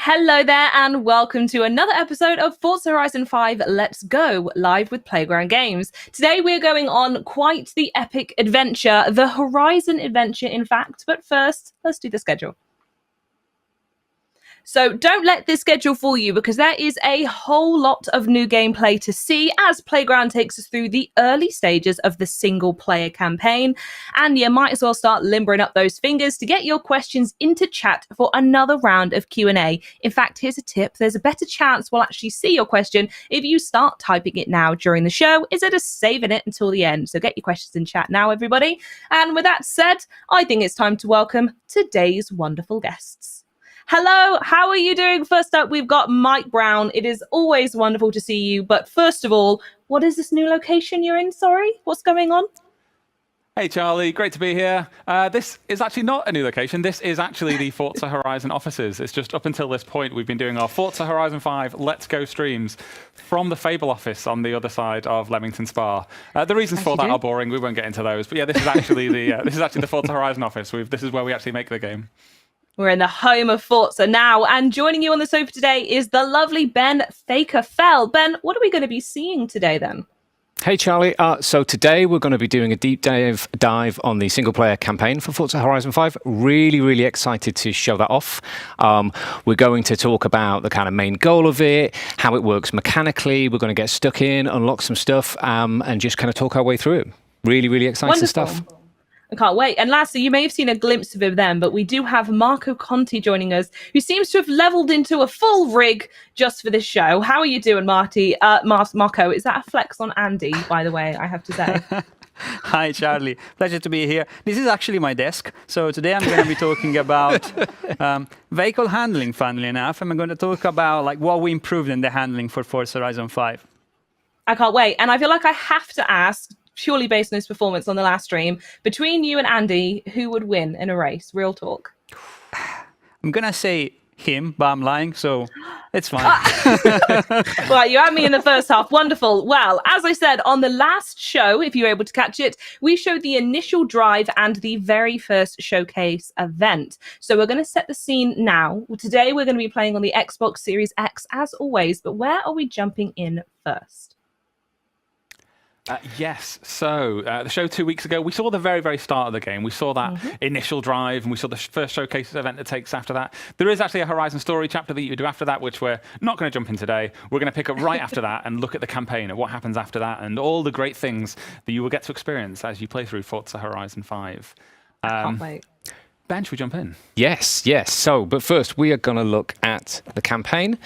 Hello there, and welcome to another episode of Forza Horizon 5 Let's Go, live with Playground Games. Today we're going on quite the epic adventure, the Horizon adventure, in fact. But first, let's do the schedule. So don't let this schedule fool you, because there is a whole lot of new gameplay to see as Playground takes us through the early stages of the single-player campaign. And you might as well start limbering up those fingers to get your questions into chat for another round of Q&A. In fact, here's a tip. There's a better chance we'll actually see your question if you start typing it now during the show, instead of saving it until the end. So get your questions in chat now, everybody. And with that said, I think it's time to welcome today's wonderful guests. Hello, how are you doing? First up, we've got Mike Brown. It is always wonderful to see you. But first of all, what is this new location you're in? Sorry, what's going on? Hey, Charlie, great to be here. This is actually not a new location. This is actually the Forza Horizon offices. It's just up until this point, we've been doing our Forza Horizon 5 Let's Go streams from the Fable office on the other side of Leamington Spa. The reasons for that are boring. We won't get into those. But yeah, this is actually the Forza Horizon office. This is where we actually make the game. We're in the home of Forza now, and joining you on the sofa today is the lovely Ben Faker-Fell. Ben, what are we going to be seeing today then? Hey Charlie, so today we're going to be doing a deep dive on the single-player campaign for Forza Horizon 5. Really excited to show that off. We're going to talk about the kind of main goal of it, how it works mechanically. We're going to get stuck in, unlock some stuff, and just kind of talk our way through it. Really exciting stuff. I can't wait. And lastly, you may have seen a glimpse of him then, but we do have Marco Conti joining us, who seems to have leveled into a full rig just for this show. How are you doing, Marco? Is that a flex on Andy, by the way, I have to say? Hi, Charlie. Pleasure to be here. This is actually my desk. So today I'm going to be talking about vehicle handling, funnily enough. And I'm going to talk about what we improved in the handling for Forza Horizon 5. I can't wait. And I feel like I have to ask, purely based on his performance on the last stream, between you and Andy, who would win in a race? Real talk. I'm going to say him, but I'm lying, so it's fine. Well, you had me in the first half. Wonderful. Well, as I said, on the last show, if you were able to catch it, we showed the initial drive and the very first showcase event. So we're going to set the scene now. Today, we're going to be playing on the Xbox Series X, as always. But where are we jumping in first? Yes, so the show 2 weeks ago, we saw the very start of the game. We saw that initial drive, and we saw the first showcase event that takes after that. There is actually a Horizon story chapter that you do after that, which we're not going to jump in today. We're going to pick up right after that and look at the campaign and what happens after that and all the great things that you will get to experience as you play through Forza Horizon 5. I can't wait. Ben, should we jump in? Yes. So, but first, we are going to look at the campaign.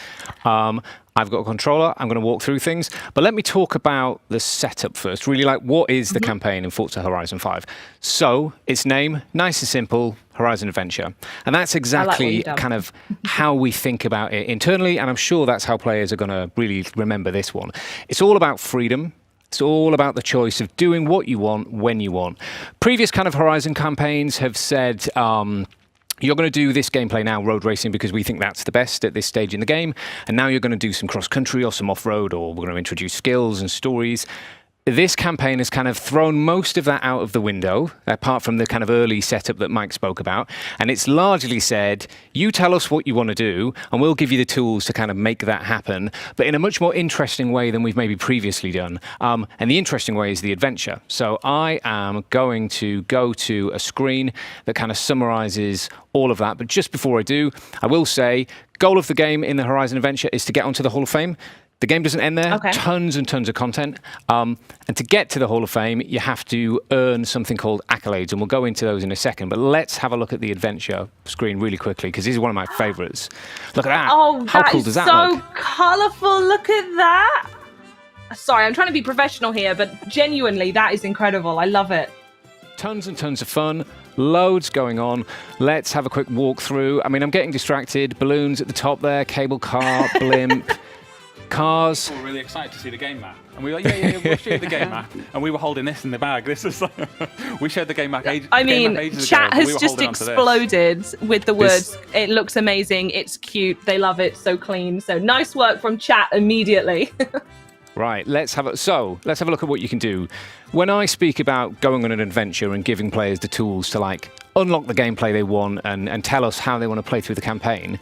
I've got a controller. I'm going to walk through things. But let me talk about the setup first. Really, what is the campaign in Forza Horizon 5? So, its name, nice and simple, Horizon Adventure. And that's exactly kind of how we think about it internally. And I'm sure that's how players are going to really remember this one. It's all about freedom. It's all about the choice of doing what you want, when you want. Previous kind of Horizon campaigns have said, you're going to do this gameplay now, road racing, because we think that's the best at this stage in the game. And now you're going to do some cross-country or some off-road, or we're going to introduce skills and stories. This campaign has kind of thrown most of that out of the window, apart from the kind of early setup that Mike spoke about. And it's largely said, you tell us what you want to do, and we'll give you the tools to kind of make that happen, but in a much more interesting way than we've maybe previously done. And the interesting way is the adventure. So I am going to go to a screen that kind of summarizes all of that. But just before I do, I will say, goal of the game in the Horizon Adventure is to get onto the Hall of Fame. The game doesn't end there. Tons and tons of content. And to get to the Hall of Fame, you have to earn something called Accolades, and we'll go into those in a second. But let's have a look at the adventure screen really quickly, because this is one of my favorites. Look at that. Oh, how cool does that look? So colourful. Look at that. Sorry, I'm trying to be professional here, but genuinely, that is incredible. I love it. Tons and tons of fun. Loads going on. Let's have a quick walk through. I mean, I'm getting distracted. Balloons at the top there, cable car, blimp. Cars. We were really excited to see the game map. And we were like, yeah, we'll show you the game map. And we were holding this in the bag. This is we showed the game map ages chat ago, has just exploded with the words, it looks amazing, it's cute, they love it, so clean. So nice work from chat immediately. Right, let's have a look at what you can do. When I speak about going on an adventure and giving players the tools to unlock the gameplay they want and tell us how they want to play through the campaign,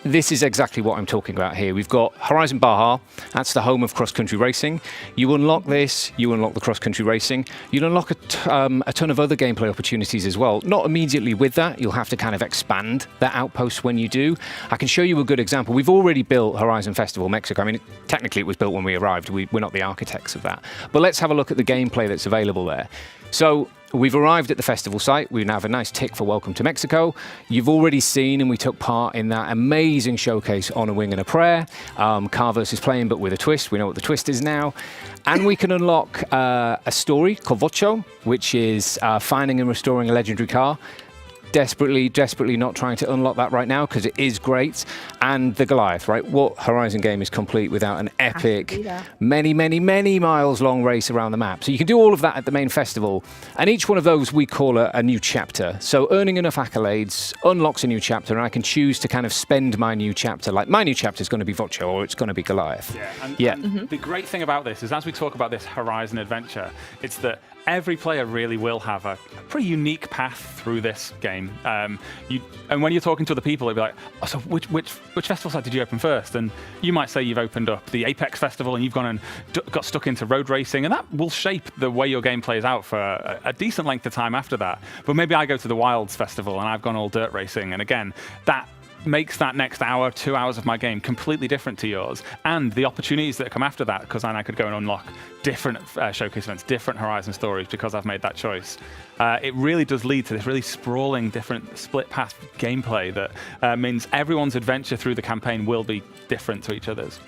this is exactly what I'm talking about here. We've got Horizon Baja. That's the home of cross-country racing. You unlock this, you unlock the cross-country racing. You'll unlock a ton of other gameplay opportunities as well. Not immediately with that. You'll have to kind of expand that outpost when you do. I can show you a good example. We've already built Horizon Festival Mexico. I mean, technically it was built when we arrived. We're not the architects of that. But let's have a look at the gameplay that's available there. So we've arrived at the festival site. We now have a nice tick for Welcome to Mexico. You've already seen, and we took part in that amazing showcase On a Wing and a Prayer. Car versus plane, but with a twist. We know what the twist is now. And we can unlock a story called Vocho, which is finding and restoring a legendary car. Desperately not trying to unlock that right now because it is great. And the Goliath, right? What Horizon game is complete without an epic, many miles long race around the map? So you can do all of that at the main festival. And each one of those we call a new chapter. So earning enough accolades unlocks a new chapter, and I can choose to kind of spend my new chapter. Like my new chapter is going to be Vocho or it's going to be Goliath. And the great thing about this is as we talk about this Horizon adventure, it's that every player really will have a pretty unique path through this game. And when you're talking to other people, they'll be like, oh, so which festival site did you open first? And you might say you've opened up the Apex Festival and you've gone and got stuck into road racing, and that will shape the way your game plays out for a decent length of time after that. But maybe I go to the Wilds Festival and I've gone all dirt racing, and again, that makes that next hour, 2 hours of my game completely different to yours, and the opportunities that come after that, because then I could go and unlock different showcase events, different Horizon stories because I've made that choice. It really does lead to this really sprawling, different split path gameplay that means everyone's adventure through the campaign will be different to each other's.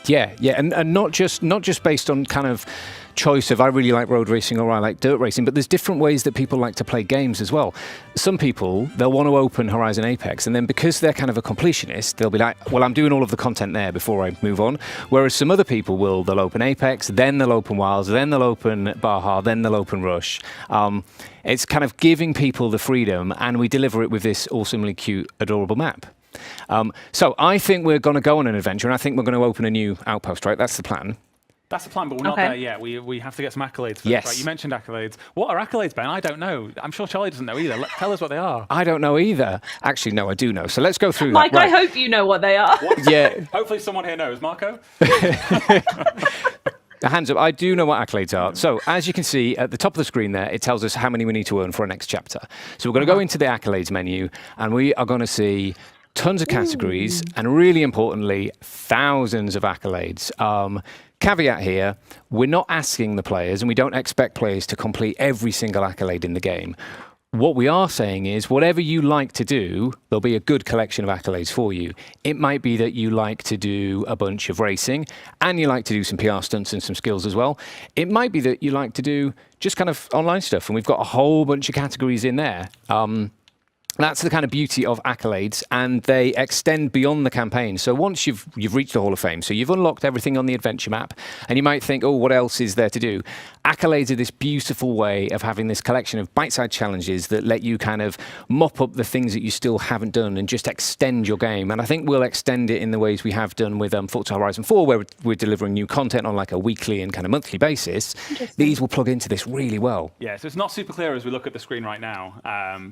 Yeah, and not just based on kind of choice of I really like road racing or I like dirt racing, but there's different ways that people like to play games as well. Some people, they'll want to open Horizon Apex, and then because they're kind of a completionist, they'll be like, well, I'm doing all of the content there before I move on. Whereas some other people they'll open Apex, then they'll open Wilds, then they'll open Baja, then they'll open Rush. It's kind of giving people the freedom, and we deliver it with this awesomely cute, adorable map. So I think we're going to go on an adventure, and I think we're going to open a new outpost, right? That's the plan. That's the plan, but we're not there yet. We have to get some accolades first, yes. Right? You mentioned accolades. What are accolades, Ben? I don't know. I'm sure Charlie doesn't know either. Tell us what they are. I don't know either. Actually, no, I do know. So let's go through Mike, that. Right. I hope you know what they are. What? Yeah. Hopefully someone here knows. Marco? Hands up, I do know what accolades are. So as you can see at the top of the screen there, it tells us how many we need to earn for our next chapter. So we're going to go into the accolades menu, and we are going to see tons of categories, and really importantly, thousands of accolades. Caveat here, we're not asking the players, and we don't expect players to complete every single accolade in the game. What we are saying is, whatever you like to do, there'll be a good collection of accolades for you. It might be that you like to do a bunch of racing, and you like to do some PR stunts and some skills as well. It might be that you like to do just kind of online stuff, and we've got a whole bunch of categories in there. That's the kind of beauty of accolades, and they extend beyond the campaign. So once you've reached the Hall of Fame, so you've unlocked everything on the adventure map, and you might think, oh, what else is there to do? Accolades are this beautiful way of having this collection of bite-sized challenges that let you kind of mop up the things that you still haven't done and just extend your game. And I think we'll extend it in the ways we have done with Forza Horizon 4, where we're delivering new content on like a weekly and kind of monthly basis. These will plug into this really well. Yeah, so it's not super clear as we look at the screen right now,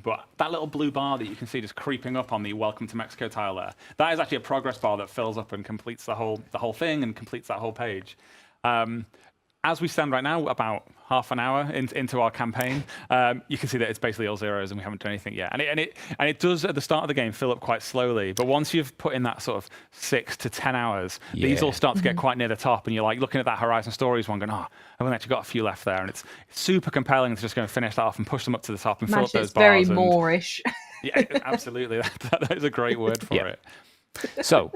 but that little blue bar that you can see just creeping up on the Welcome to Mexico tile there, that is actually a progress bar that fills up and completes the whole thing and completes that whole page. As we stand right now, about half an hour into our campaign, you can see that it's basically all zeros and we haven't done anything yet. And it does at the start of the game fill up quite slowly, but once you've put in that sort of 6 to 10 hours, these all start to get quite near the top, and you're like looking at that Horizon Stories one going, oh, I've only actually got a few left there, and it's super compelling to just go and finish that off and push them up to the top and fill up those bars. It's very Moorish. Yeah, absolutely. That is a great word for it. So,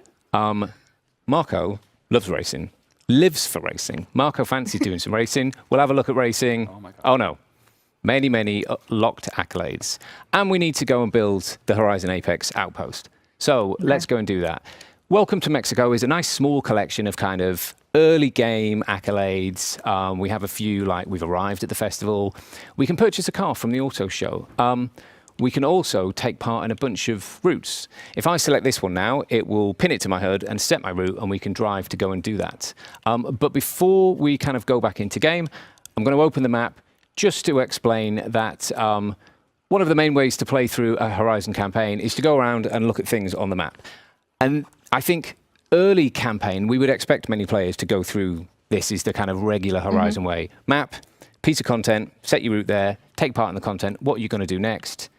Marco loves racing, lives for racing. Marco fancies doing some racing. We'll have a look at racing. Oh, my God. Oh, no. Many locked accolades. And we need to go and build the Horizon Apex outpost. So let's go and do that. Welcome to Mexico is a nice small collection of kind of early game accolades. We have a few, like we've arrived at the festival. We can purchase a car from the auto show. We can also take part in a bunch of routes. If I select this one now, it will pin it to my HUD and set my route, and we can drive to go and do that. But before we kind of go back into game, I'm going to open the map just to explain that one of the main ways to play through a Horizon campaign is to go around and look at things on the map. And I think early campaign, we would expect many players to go through this is the kind of regular Horizon way. Map, piece of content, set your route there, take part in the content. What are you going to do next?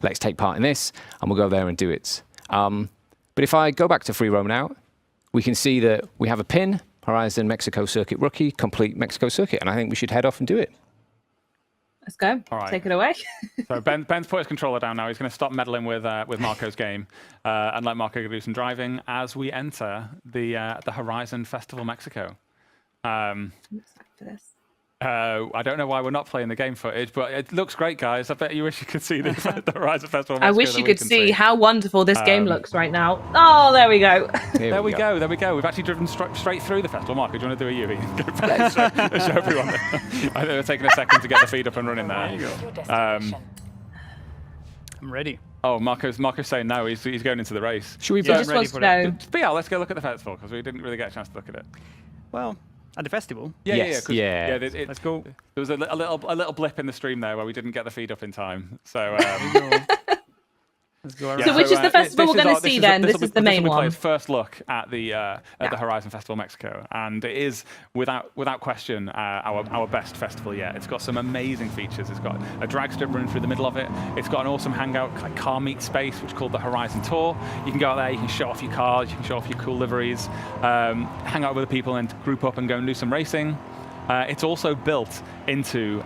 Let's take part in this, and we'll go there and do it. But if I go back to free roam now, we can see that we have a pin, Horizon Mexico Circuit Rookie, complete Mexico Circuit, and I think we should head off and do it. Let's go. All right. Take it away. So Ben's put his controller down now. He's going to stop meddling with Marco's game and let Marco do some driving as we enter the Horizon Festival Mexico. I'm excited for this. I don't know why we're not playing the game footage, but it looks great, guys. I bet you wish you could see the Horizon Festival Mexico. I wish you could see how wonderful this game looks right now. Oh, there we go. There we go. There we go. We've actually driven straight through the festival. Marco, do you want to do a U? Let's show everyone. I think we're taking a second to get the feed up and running there. I'm ready. Oh, Marco's saying no. He's going into the race. Should we He just wants to know. But let's go look at the festival because we didn't really get a chance to look at it. Well, at the festival. Yes. Let's go. There was a little blip in the stream there where we didn't get the feed up in time. So. Let's go around. So which is the festival we're going to see then? This is the main one. First look at the Horizon Festival Mexico, and it is without question our best festival yet. It's got some amazing features. It's got a drag strip running through the middle of it. It's got an awesome hangout like car meet space, which is called the Horizon Tour. You can go out there, you can show off your cars, you can show off your cool liveries, hang out with the people and group up and go and do some racing. It's also built into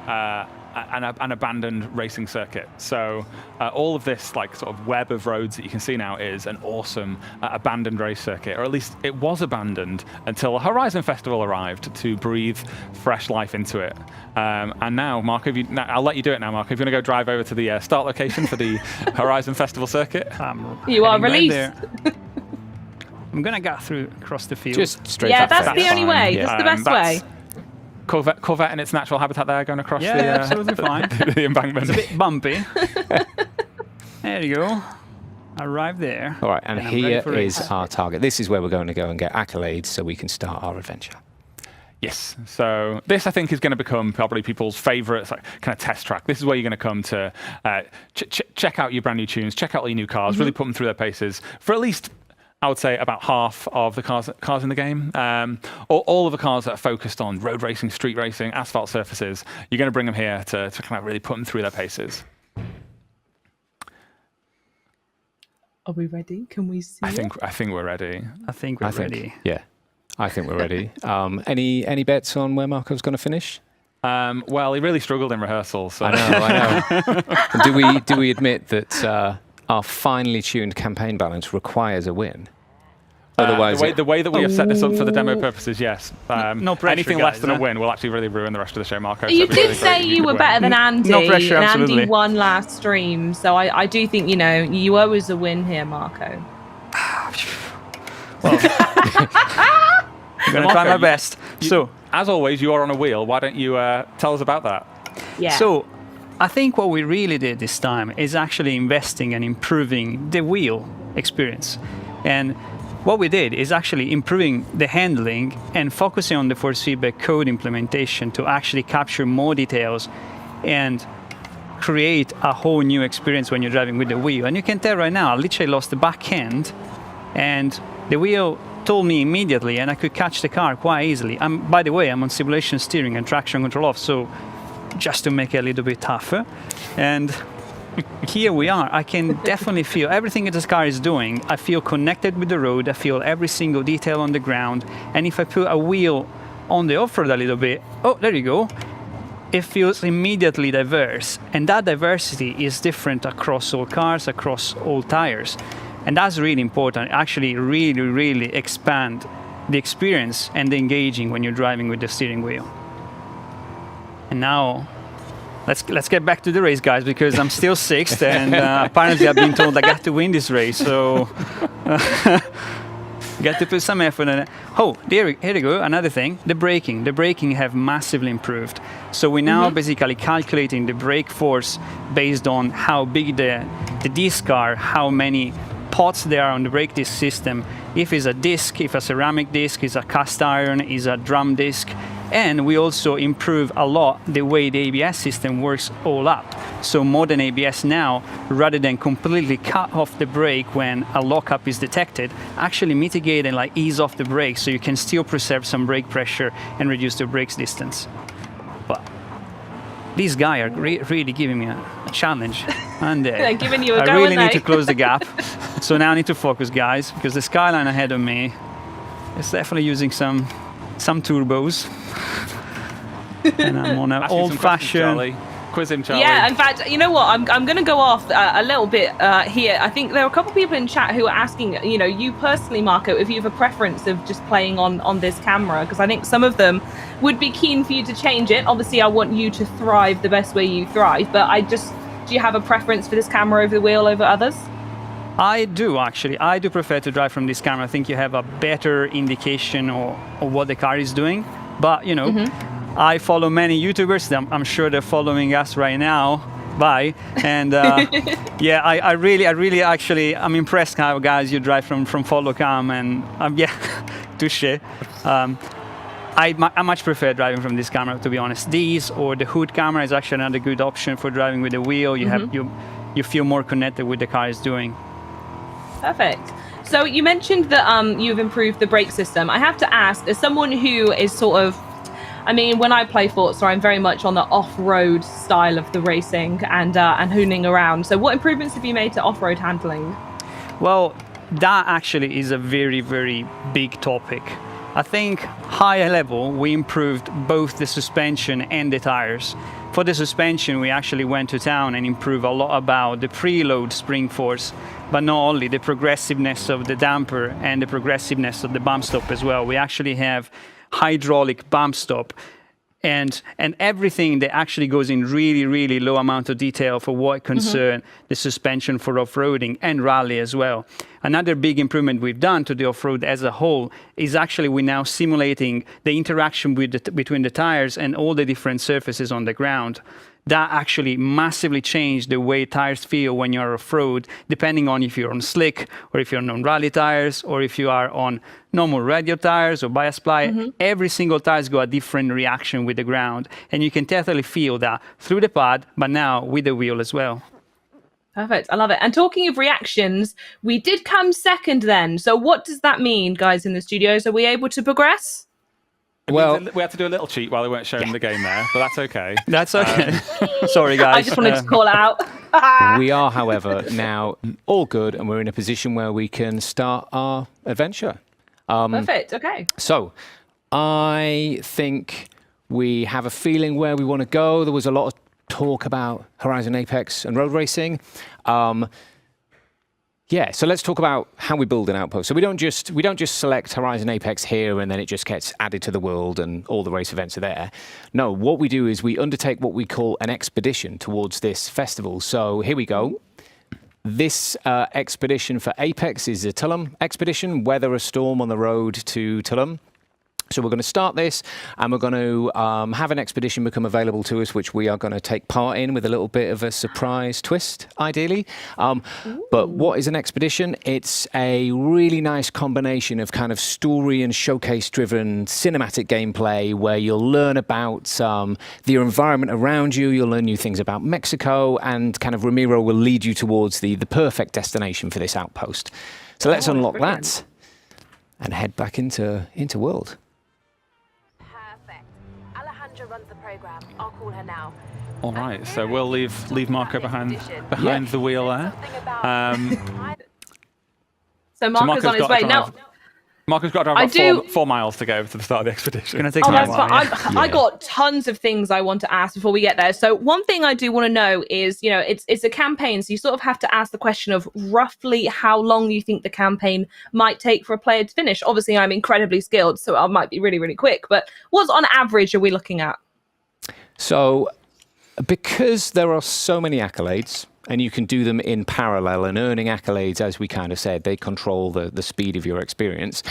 an abandoned racing circuit. So all of this like sort of web of roads that you can see now is an awesome abandoned race circuit, or at least it was abandoned until the Horizon Festival arrived to breathe fresh life into it. And now, Marco, I'll let you do it now, Marco. If you want to go drive over to the start location for the Horizon Festival circuit. You are released. I'm going to get across the field. Just straight Yeah, up. that's the only way. Yeah. That's the best way. Corvette in its natural habitat there, going across absolutely fine. the embankment. It's a bit bumpy. There you go. Arrive there. All right, and I'm here ready is for our target. This is where we're going to go and get accolades so we can start our adventure. Yes. So this, I think, is going to become probably people's favourite kind of test track. This is where you're going to come to check out your brand new tunes, check out all your new cars, really put them through their paces for at least, I would say, about half of the cars in the game. All of the cars that are focused on road racing, street racing, asphalt surfaces, you're going to bring them here to kind of really put them through their paces. Are we ready? Can we see I think we're ready. I think we're ready. Yeah, I think we're ready. Any bets on where Marco's going to finish? Well, he really struggled in rehearsal. So. I know. Do we admit that our finely tuned campaign balance requires a win? Otherwise, the way that we have set this up for the demo purposes, yes. No pressure, anything guys, less than a win will actually really ruin the rest of the show, Marco. You So did really say great you were win. better than Andy. No pressure, and absolutely. Andy won last stream, so I do think, you owe us a win here, Marco. I'm going to try my best. So, as always, you are on a wheel. Why don't you tell us about that? Yeah. So, I think what we really did this time is actually investing and improving the wheel experience. And what we did is actually improving the handling and focusing on the force feedback code implementation to actually capture more details and create a whole new experience when you're driving with the wheel. And you can tell right now, I literally lost the back end, and the wheel told me immediately, and I could catch the car quite easily. By the way, I'm on simulation steering and traction control off, so just to make it a little bit tougher. And here we are. I can definitely feel everything that this car is doing. I feel connected with the road. I feel every single detail on the ground. And if I put a wheel on the off-road a little bit, oh, there you go. It feels immediately diverse. And that diversity is different across all cars, across all tires. And that's really important. Actually, really, really expand the experience and the engaging when you're driving with the steering wheel. And now, let's get back to the race, guys, because I'm still sixth, and apparently I've been told I got to win this race, so got to put some effort in it. Oh, here you go, another thing, the braking. The braking have massively improved. So we're now basically calculating the brake force based on how big the discs are, how many pots there are on the brake disc system. If it's a disc, if a ceramic disc, is a cast iron, is a drum disc, And we also improve a lot the way the ABS system works all up. So modern ABS now, rather than completely cut off the brake when a lockup is detected, actually mitigate and like ease off the brake so you can still preserve some brake pressure and reduce the brakes distance. But these guys are really giving me a challenge. And They're giving you a I go, really aren't need they? to close the gap. So now I need to focus, guys, because the skyline ahead of me is definitely using some turbos. And I'm on an Ask you some questions, old-fashioned. Charlie. Quiz him, Charlie. Yeah, in fact, you know what? I'm going to go off a little bit here. I think there are a couple of people in chat who are asking, you personally, Marco, if you have a preference of just playing on this camera, because I think some of them would be keen for you to change it. Obviously, I want you to thrive the best way you thrive, but do you have a preference for this camera over the wheel over others? I do, actually. I do prefer to drive from this camera. I think you have a better indication of what the car is doing. But, I follow many YouTubers. I'm sure they're following us right now. Bye. And yeah, I really actually, I'm impressed how, guys, you drive from follow cam. And yeah, touche. I much prefer driving from this camera, to be honest. These or the hood camera is actually another good option for driving with the wheel. You feel more connected with the car is doing. Perfect. So you mentioned that you've improved the brake system. I have to ask, as someone who is sort of, when I play Forza, I'm very much on the off-road style of the racing and hooning around. So what improvements have you made to off-road handling? Well, that actually is a very, very big topic. I think higher level, we improved both the suspension and the tires. For the suspension, we actually went to town and improved a lot about the preload spring force, but not only the progressiveness of the damper and the progressiveness of the bump stop as well. We actually have hydraulic bump stop and everything that actually goes in really, really low amount of detail for what concern the suspension for off-roading and rally as well. Another big improvement we've done to the off-road as a whole is actually we're now simulating the interaction between the tires and all the different surfaces on the ground. That actually massively changed the way tires feel when you're off-road, depending on if you're on slick or if you're on rally tires or if you are on normal radial tires or bias ply. Every single tire's got a different reaction with the ground. And you can totally feel that through the pad, but now with the wheel as well. Perfect. I love it. And talking of reactions, we did come second then. So what does that mean, guys in the studios? Are we able to progress? Well, we had to do a little cheat while they weren't showing the game there, but that's okay. That's okay. Sorry, guys. I just wanted to call out. we are, however, now all good, and we're in a position where we can start our adventure. Perfect. Okay. So, I think we have a feeling where we want to go. There was a lot of talk about Horizon Apex and road racing. Yeah, so let's talk about how we build an outpost. So we don't just select Horizon Apex here and then it just gets added to the world and all the race events are there. No, what we do is we undertake what we call an expedition towards this festival. So here we go. This expedition for Apex is a Tulum Expedition, weather a storm on the road to Tulum. So we're going to start this and we're going to have an expedition become available to us, which we are going to take part in with a little bit of a surprise twist, ideally. But what is an expedition? It's a really nice combination of kind of story and showcase-driven cinematic gameplay where you'll learn about the environment around you, you'll learn new things about Mexico, and kind of Ramiro will lead you towards the perfect destination for this outpost. So let's unlock that and head back into World. Runs the program. I'll call her now. All right, so we'll leave Marco behind the wheel there. So Marco's on his way now. Marco's got to drive about 4 miles to go to the start of the expedition. It's going to take that's time. fine. I got tons of things I want to ask before we get there. So one thing I do want to know is, it's a campaign, so you sort of have to ask the question of roughly how long you think the campaign might take for a player to finish. Obviously, I'm incredibly skilled, so I might be really, really quick. But what on average are we looking at? So because there are so many accolades, and you can do them in parallel, and earning accolades, as we kind of said, they control the speed of your experience.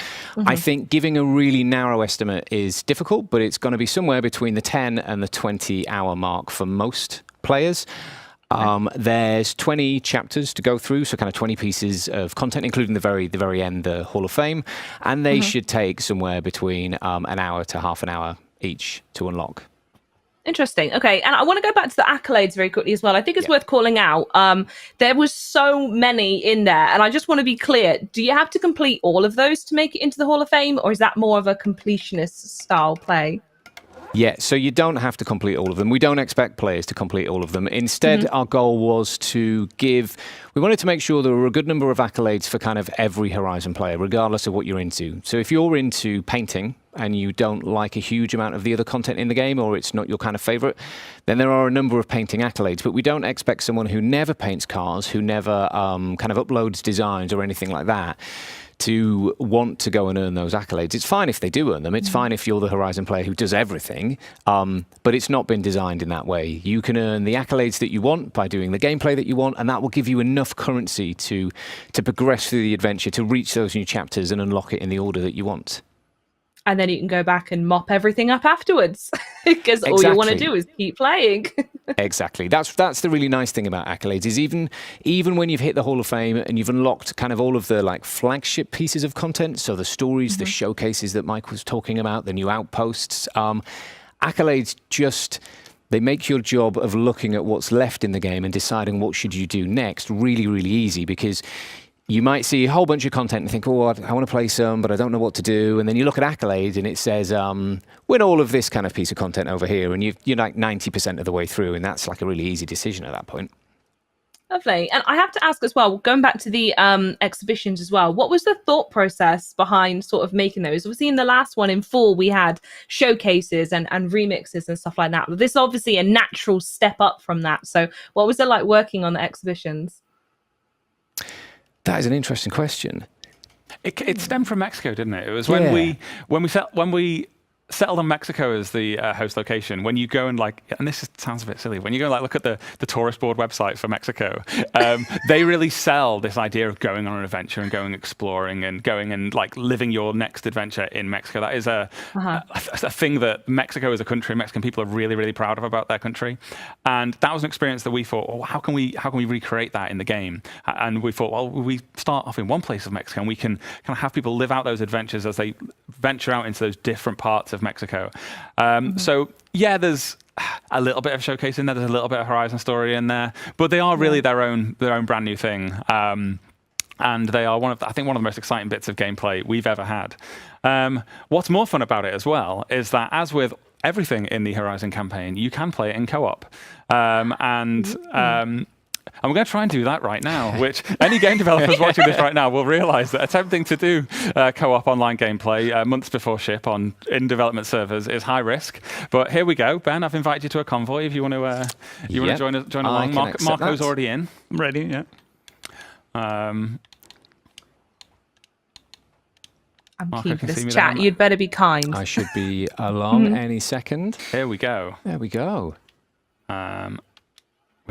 I think giving a really narrow estimate is difficult, but it's going to be somewhere between the 10 and the 20-hour mark for most players. There's 20 chapters to go through, so kind of 20 pieces of content, including the very end, the Hall of Fame, and they should take somewhere between an hour to half an hour each to unlock. Interesting. Okay, and I want to go back to the accolades very quickly as well. I think it's worth calling out. There was so many in there, and I just want to be clear. Do you have to complete all of those to make it into the Hall of Fame, or is that more of a completionist style play? Yeah, so you don't have to complete all of them. We don't expect players to complete all of them. Instead, our goal was to we wanted to make sure there were a good number of accolades for kind of every Horizon player, regardless of what you're into. So if you're into painting and you don't like a huge amount of the other content in the game, or it's not your kind of favorite, then there are a number of painting accolades. But we don't expect someone who never paints cars, who never kind of uploads designs or anything like that, to want to go and earn those accolades. It's fine if they do earn them. It's fine if you're the Horizon player who does everything, but it's not been designed in that way. You can earn the accolades that you want by doing the gameplay that you want, and that will give you enough currency to progress through the adventure, to reach those new chapters and unlock it in the order that you want. And then you can go back and mop everything up afterwards, because all you want to do is keep playing. Exactly. That's the really nice thing about accolades, is even when you've hit the Hall of Fame and you've unlocked kind of all of the like flagship pieces of content, so the stories, the showcases that Mike was talking about, the new outposts, accolades they make your job of looking at what's left in the game and deciding what should you do next really, really easy, because you might see a whole bunch of content and think, oh, I want to play some, but I don't know what to do. And then you look at accolades and it says, win all of this kind of piece of content over here. And you're like 90% of the way through. And that's like a really easy decision at that point. Lovely. And I have to ask as well, going back to the exhibitions as well, what was the thought process behind sort of making those? Obviously, in the last one in fall, we had showcases and remixes and stuff like that. But this is obviously a natural step up from that. So what was it like working on the exhibitions? That is an interesting question. It stemmed from Mexico, didn't it? It was when we settled on Mexico as the host location. When you go and and this sounds a bit silly, when you go and look at the tourist board website for Mexico, they really sell this idea of going on an adventure and going exploring and going and living your next adventure in Mexico. That is a thing that Mexico as a country, Mexican people are really, really proud of about their country. And that was an experience that we thought, well, how can we recreate that in the game? And we thought, well, we start off in one place of Mexico and we can kind of have people live out those adventures as they venture out into those different parts of Mexico. So yeah, there's a little bit of showcase in there. There's a little bit of Horizon story in there, but they are really their own brand new thing. And they are one of the most exciting bits of gameplay we've ever had. What's more fun about it as well is that, as with everything in the Horizon campaign, you can play it in co-op. And we're going to try and do that right now, which any game developers watching this right now will realize that attempting to do co-op online gameplay months before ship in development servers is high risk. But here we go. Ben, I've invited you to a convoy if you want to join along. Marco's already in. I'm ready, yeah. I'm keen for this chat. You'd better be kind. I should be along any second. Here we go. There we go. We're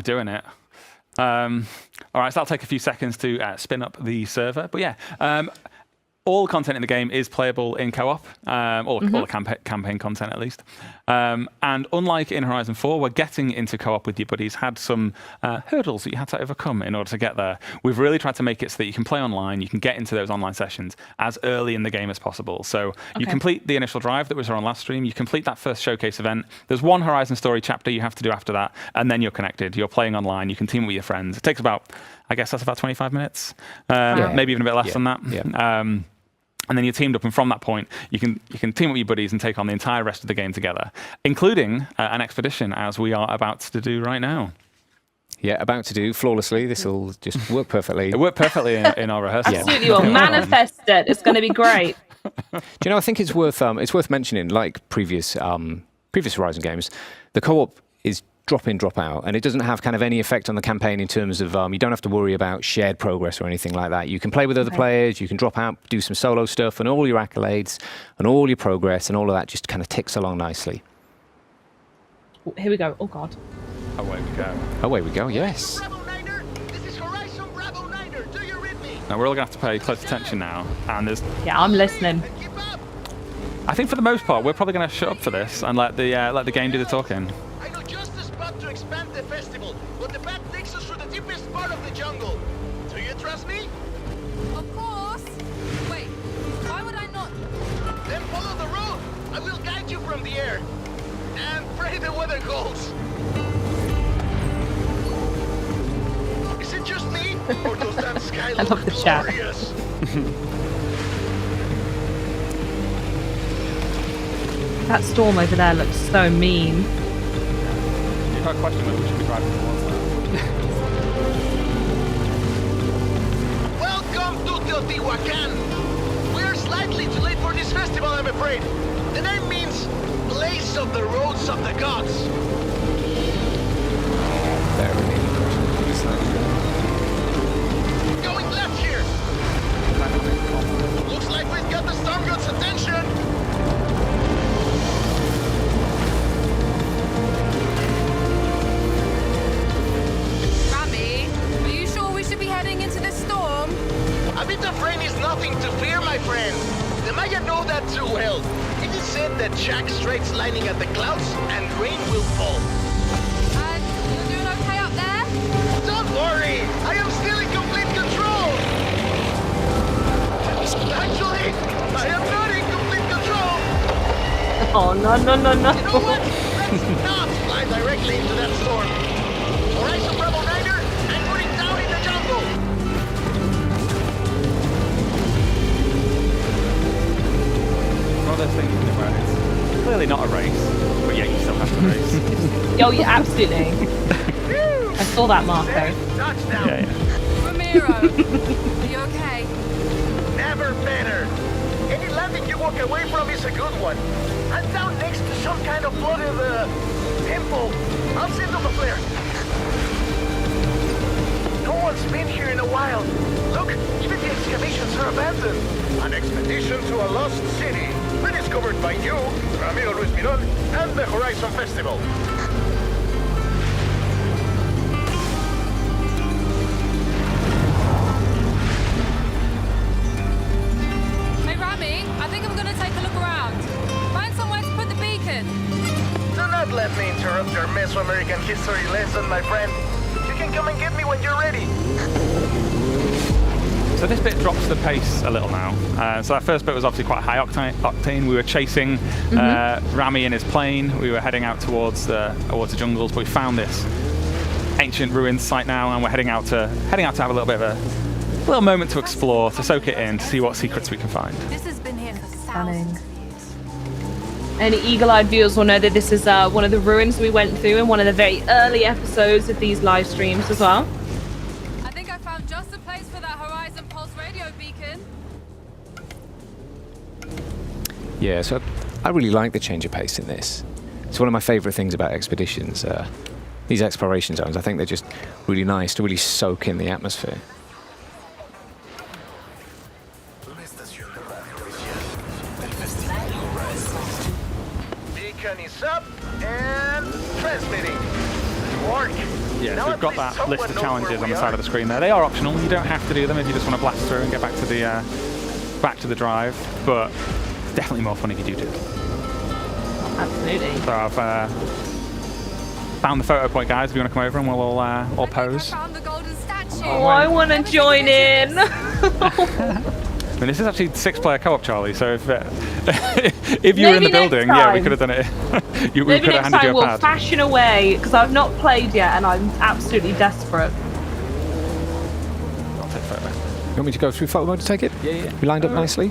doing it. All right, so that'll take a few seconds to spin up the server. But yeah, all content in the game is playable in co-op, or all the campaign content at least. And unlike in Horizon 4, where getting into co-op with your buddies had some hurdles that you had to overcome in order to get there, we've really tried to make it so that you can play online, you can get into those online sessions as early in the game as possible. So you complete the initial drive that was on last stream, you complete that first showcase event, there's one Horizon story chapter you have to do after that, and then you're connected, you're playing online, you can team with your friends. It takes about, I guess that's about 25 minutes, maybe even a bit less than that. Yeah. And then you're teamed up, and from that point, you can team up with your buddies and take on the entire rest of the game together, including an expedition, as we are about to do right now. Yeah, about to do flawlessly. This will just work perfectly. It worked perfectly in our rehearsal. Absolutely, will manifest it. It's going to be great. Do you know? I think it's worth mentioning, like previous Horizon games, the co-op is drop in, drop out, and it doesn't have kind of any effect on the campaign in terms of you don't have to worry about shared progress or anything like that. You can play with other players, you can drop out, do some solo stuff, and all your accolades and all your progress and all of that just kind of ticks along nicely. Here we go. Oh God. Away we go. Away we go. Yes. Bravo Niner, this is Horizon Bravo Niner. Do you read me? Now we're all going to have to pay close attention now, and there's. Yeah, I'm listening. And keep up. I think for the most part, we're probably going to shut up for this and let the game do the talking. I know just the spot to expand the festival, but the path takes us through the deepest part of the jungle. Do you trust me? Of course. Wait, why would I not? Then follow the road. I will guide you from the air. rolls. Is it just me, or does that sky I look love the chat. glorious? That storm over there looks so mean. You've got a question whether we should be driving towards that. Welcome to Teotihuacan. We are slightly too late for this festival, I'm afraid. The name means place of the roads of the gods. Going left here. Looks like we've got the storm god's attention. Rami, are you sure we should be heading into this storm? A bit of rain is nothing to fear, my friend. The Maya know that too well. It is said that Jack Straight's lining at the clouds and rain will fall. And you're doing okay up there? Don't worry, I am still in complete control. Actually, I am not in complete control. Oh, no, no, no, no. You know what? Let's not fly directly into that storm. Horizon Bravo 9er, and putting down in the jungle. One of those things where it's clearly not a race, but yet you still have to race. Oh, yeah, absolutely. I saw that, Marco. Touchdown. Yeah. Ramiro, are you okay? Never better. Any landing you walk away from is a good one. I'm down next to some kind of flooded temple. I'll send them a flare. No one's been here in a while. Look, even the excavations are abandoned. An expedition to a lost city. Rediscovered by you, Ramiro Luis Miron, and the Horizon Festival. Hey, Rami, I think I'm going to take a look around. Find somewhere to put the beacon. Do not let me interrupt your Mesoamerican history lesson, my friend. You can come and get me when you're ready. So this bit drops the pace a little now. So that first bit was obviously quite high octane. We were chasing Rami in his plane. We were heading out towards the jungles, but we found this ancient ruins site now, and we're heading out to have a little bit of a little moment to explore, to soak it in, to see what secrets we can find. This has been here for thousands of years. Any eagle-eyed viewers will know that this is one of the ruins we went through in one of the very early episodes of these live streams as well. I think I found just the place for that Horizon Pulse radio beacon. Yeah, so I really like the change of pace in this. It's one of my favourite things about expeditions. These exploration zones, I think they're just really nice to really soak in the atmosphere. Beacon is up and transmitting. Work. Yeah, Now so we've at got least that someone list of knows challenges where on we the side are. of the screen there. They are optional. You don't have to do them if you just want to blast through and get back to the drive. But it's definitely more fun if you do it. Absolutely. So I've found the photo point, guys. If you want to come over and we'll all I think pose. I found the golden statue. Oh, I want to join in. I mean, this is actually 6-player co-op, Charlie. So if if you were in the Maybe next building, yeah, we time. could have done it. We Maybe could have next handed time you a we'll pad. fashion away, because I've not played yet and I'm absolutely desperate. I'll take photo. You want me to go through photo mode to take it? Yeah. We lined up nicely?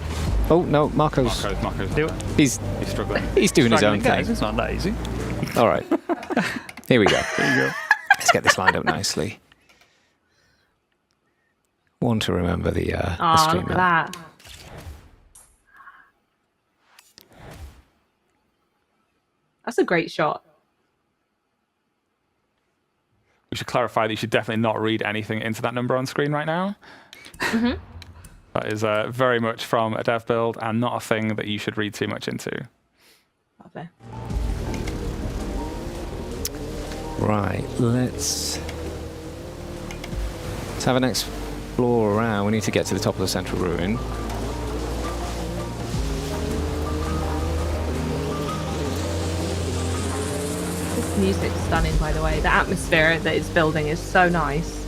Oh, no, Marco's Marco's Do it. he's struggling. he's doing his own Guys, thing. it's not that easy. All right. Here we go. There you go. Let's get this lined up nicely. One to remember the Oh, stream. look at that. That's a great shot. We should clarify that you should definitely not read anything into that number on screen right now. That is very much from a dev build and not a thing that you should read too much into. Lovely. Right, let's have an explore around. We need to get to the top of the central ruin. This music's stunning, by the way. The atmosphere that it's building is so nice.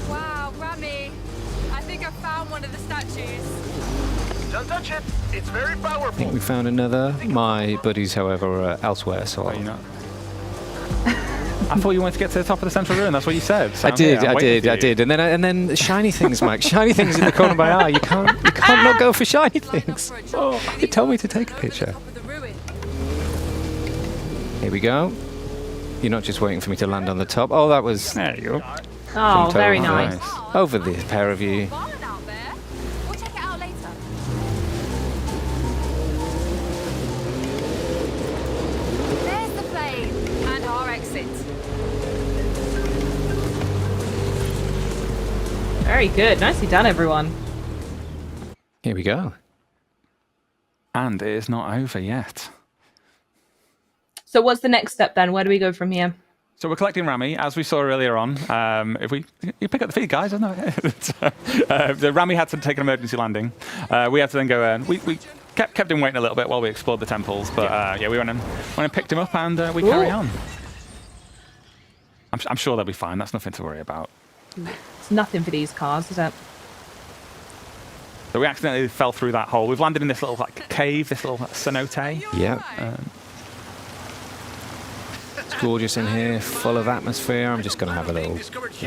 Wow, Rami, I think I found one of the statues. Don't touch it. It's very powerful. I think we found another. My buddies, however, are elsewhere, so Are you not? I thought you wanted to get to the top of the central ruin. That's what you said. I did, I'm waiting for I you. did, and then shiny things, Mike. Shiny things in the corner of my eye. You can't not go for shiny things. Oh, it told me to take a picture. Here we go. You're not just waiting for me to land on the top. Oh, that was There you go. Oh, very Totally nice. over the pair of you. Barn out there. We'll check it out later. There's the plane and our exit. Very good. Nicely done, everyone. Here we go. And it is not over yet. So what's the next step then? Where do we go from here? So we're collecting Rami, as we saw earlier on. If you pick up the feed, guys, isn't it? The Rami had to take an emergency landing. We had to then go. We kept him waiting a little bit while we explored the temples, but yeah, we went and picked him up, and we carry on. I'm sure they'll be fine. That's nothing to worry about. It's nothing for these cars, is it? So we accidentally fell through that hole. We've landed in this little cave, this little cenote. Yeah. It's gorgeous in here, full of atmosphere. I'm just going to have a little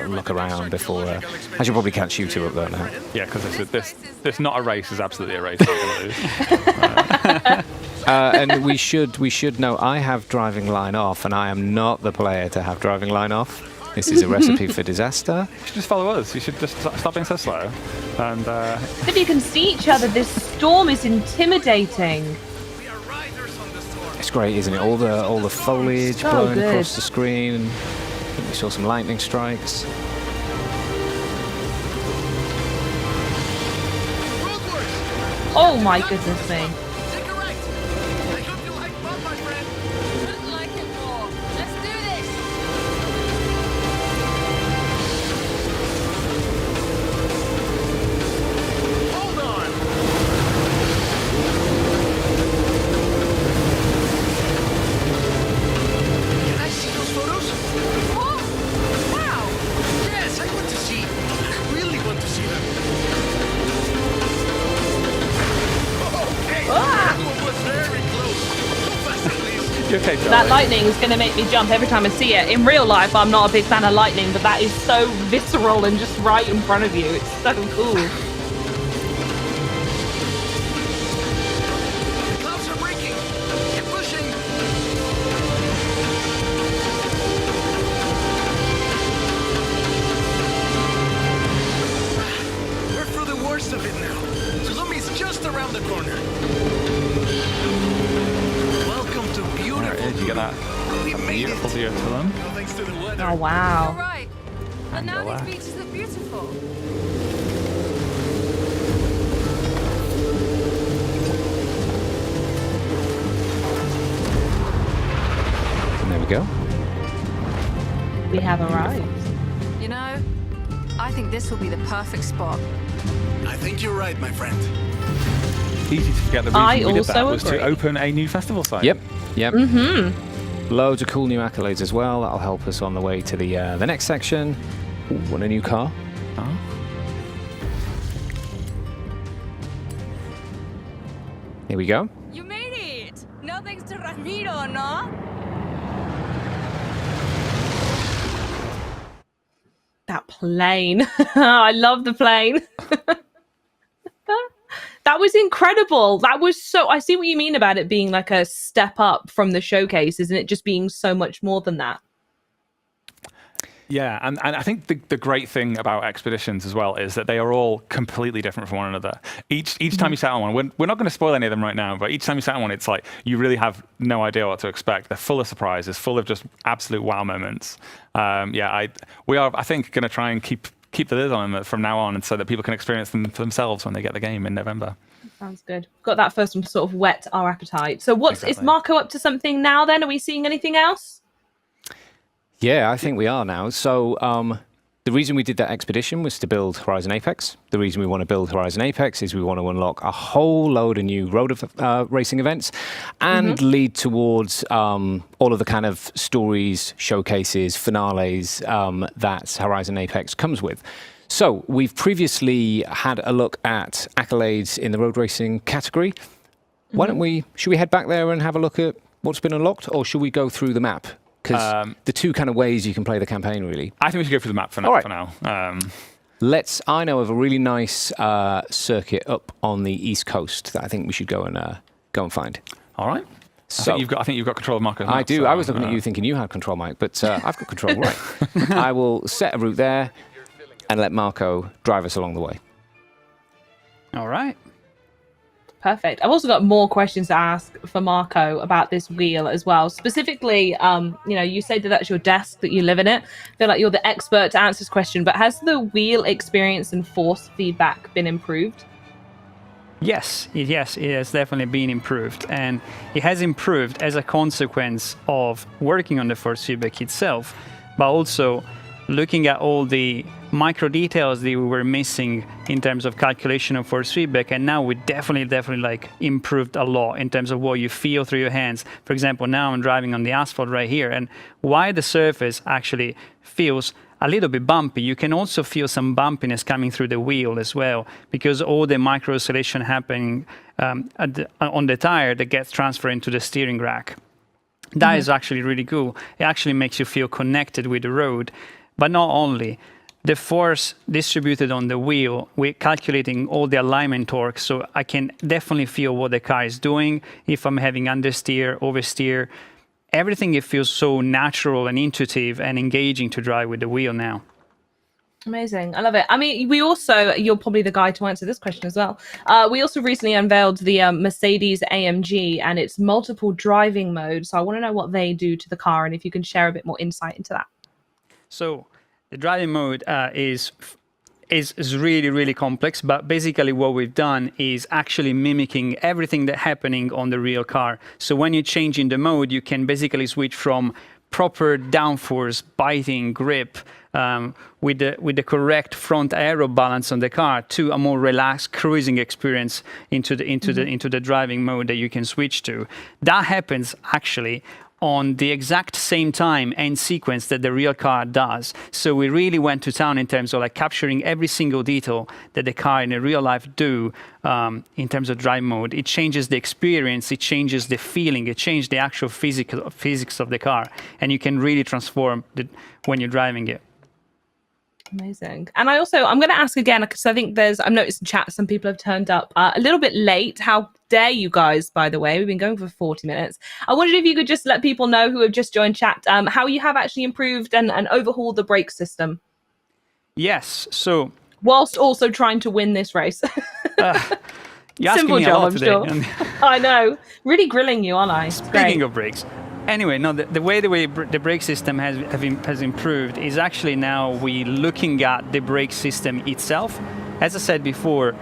look around before. I should probably catch you two up there now. Yeah, because this not a race is absolutely a race. We're gonna lose. And we should know I have driving line off, and I am not the player to have driving line off. This is a recipe for disaster. You should just follow us. You should just stop being so slow. And If you can see each other, this storm is intimidating. It's great, isn't it? All the foliage So blowing good. across the screen. I think we saw some lightning strikes. Oh my goodness me. Take a right. I hope you like fun, my friend. Couldn't like it more. Let's do this. Hold on. Can I see those photos? What? Wow. Yes, I want to see. I really want to see them. Okay. That one was very close. Go faster, please. you okay, Charlie? That lightning is going to make me jump every time I see it. In real life, I'm not a big fan of lightning, but that is so visceral and just right in front of you. It's so cool. The clouds are breaking. Keep pushing. We're through the worst of it now. Tulum is just around the corner. Welcome to beautiful There it is. You get that We made beautiful it. view of Tulum. Thanks to the weather. Oh, You're wow. right. And now relax. these beaches look beautiful. And there we go. We have arrived. You know, I think this will be the perfect spot. I think you're right, my friend. Easy to forget the reason I we did also that was agree. to open a new festival site. Yep. Mm-hmm. Loads of cool new accolades as well. That'll help us on the way to the next section. Ooh, want a new car? Oh. Here we go. You made it! No thanks to Ramiro, no? That plane. I love the plane. That was incredible. That was so. I see what you mean about it being like a step up from the showcase, isn't it? Just being so much more than that. Yeah, and I think the great thing about expeditions as well is that they are all completely different from one another. Each time you set on one, we're not going to spoil any of them right now, but each time you set on one, it's like you really have no idea what to expect. They're full of surprises, full of just absolute wow moments. We are, I think, going to try and keep the lid on them from now on, and so that people can experience them for themselves when they get the game in November. Sounds good. Got that first one to sort of whet our appetite. So is Exactly. Marco up to something now then? Are we seeing anything else? Yeah, I think we are now. So the reason we did that expedition was to build Horizon Apex. The reason we want to build Horizon Apex is we want to unlock a whole load of new road racing events and lead towards all of the kind of stories, showcases, finales that Horizon Apex comes with. So we've previously had a look at accolades in the road racing category. Why don't should we head back there and have a look at what's been unlocked, or should we go through the map? Because the two kind of ways you can play the campaign, really. I think we should go through the map for now. All right. For now. I know of a really nice circuit up on the east coast that I think we should go and find. All right. So I think you've got control of Marco's map. I do. So, I was looking at you thinking you had control, Mike, but I've got control. Right. I will set a route there and let Marco drive us along the way. All right. Perfect. I've also got more questions to ask for Marco about this wheel as well. Specifically, you say that that's your desk, that you live in it. I feel like you're the expert to answer this question, but has the wheel experience and force feedback been improved? Yes, it has definitely been improved. And it has improved as a consequence of working on the force feedback itself, but also looking at all the micro details that we were missing in terms of calculation of force feedback, and now we definitely like improved a lot in terms of what you feel through your hands. For example, now I'm driving on the asphalt right here, and while the surface actually feels a little bit bumpy, you can also feel some bumpiness coming through the wheel as well, because all the micro oscillation happening on the tire that gets transferred into the steering rack. That is actually really cool. It actually makes you feel connected with the road. But not only, the force distributed on the wheel, we're calculating all the alignment torque, so I can definitely feel what the car is doing, if I'm having understeer, oversteer. Everything, it feels so natural and intuitive and engaging to drive with the wheel now. Amazing. I love it. I mean, you're probably the guy to answer this question as well. We also recently unveiled the Mercedes AMG and its multiple driving modes. So I want to know what they do to the car and if you can share a bit more insight into that. So the driving mode is really, really complex, but basically what we've done is actually mimicking everything that's happening on the real car. So when you change in the mode, you can basically switch from proper downforce, biting, grip, with the correct front aero balance on the car, to a more relaxed cruising experience into the driving mode that you can switch to. That happens actually on the exact same time and sequence that the real car does. So we really went to town in terms of like capturing every single detail that the car in the real life do in terms of drive mode. It changes the experience, it changes the feeling, it changes the actual physics of the car, and you can really transform when you're driving it. Amazing. And I'm going to ask again, because I think I've noticed in chat some people have turned up a little bit late. How dare you guys, by the way? We've been going for 40 minutes. I wondered if you could just let people know who have just joined chat how you have actually improved and overhauled the brake system. Yes, so... whilst also trying to win this race. You're asking Simple me job, a lot I'm today. sure. I know. Really grilling you, aren't I? Speaking of brakes. Anyway, no, the way the brake system has improved is actually now we looking at the brake system itself. As I said before,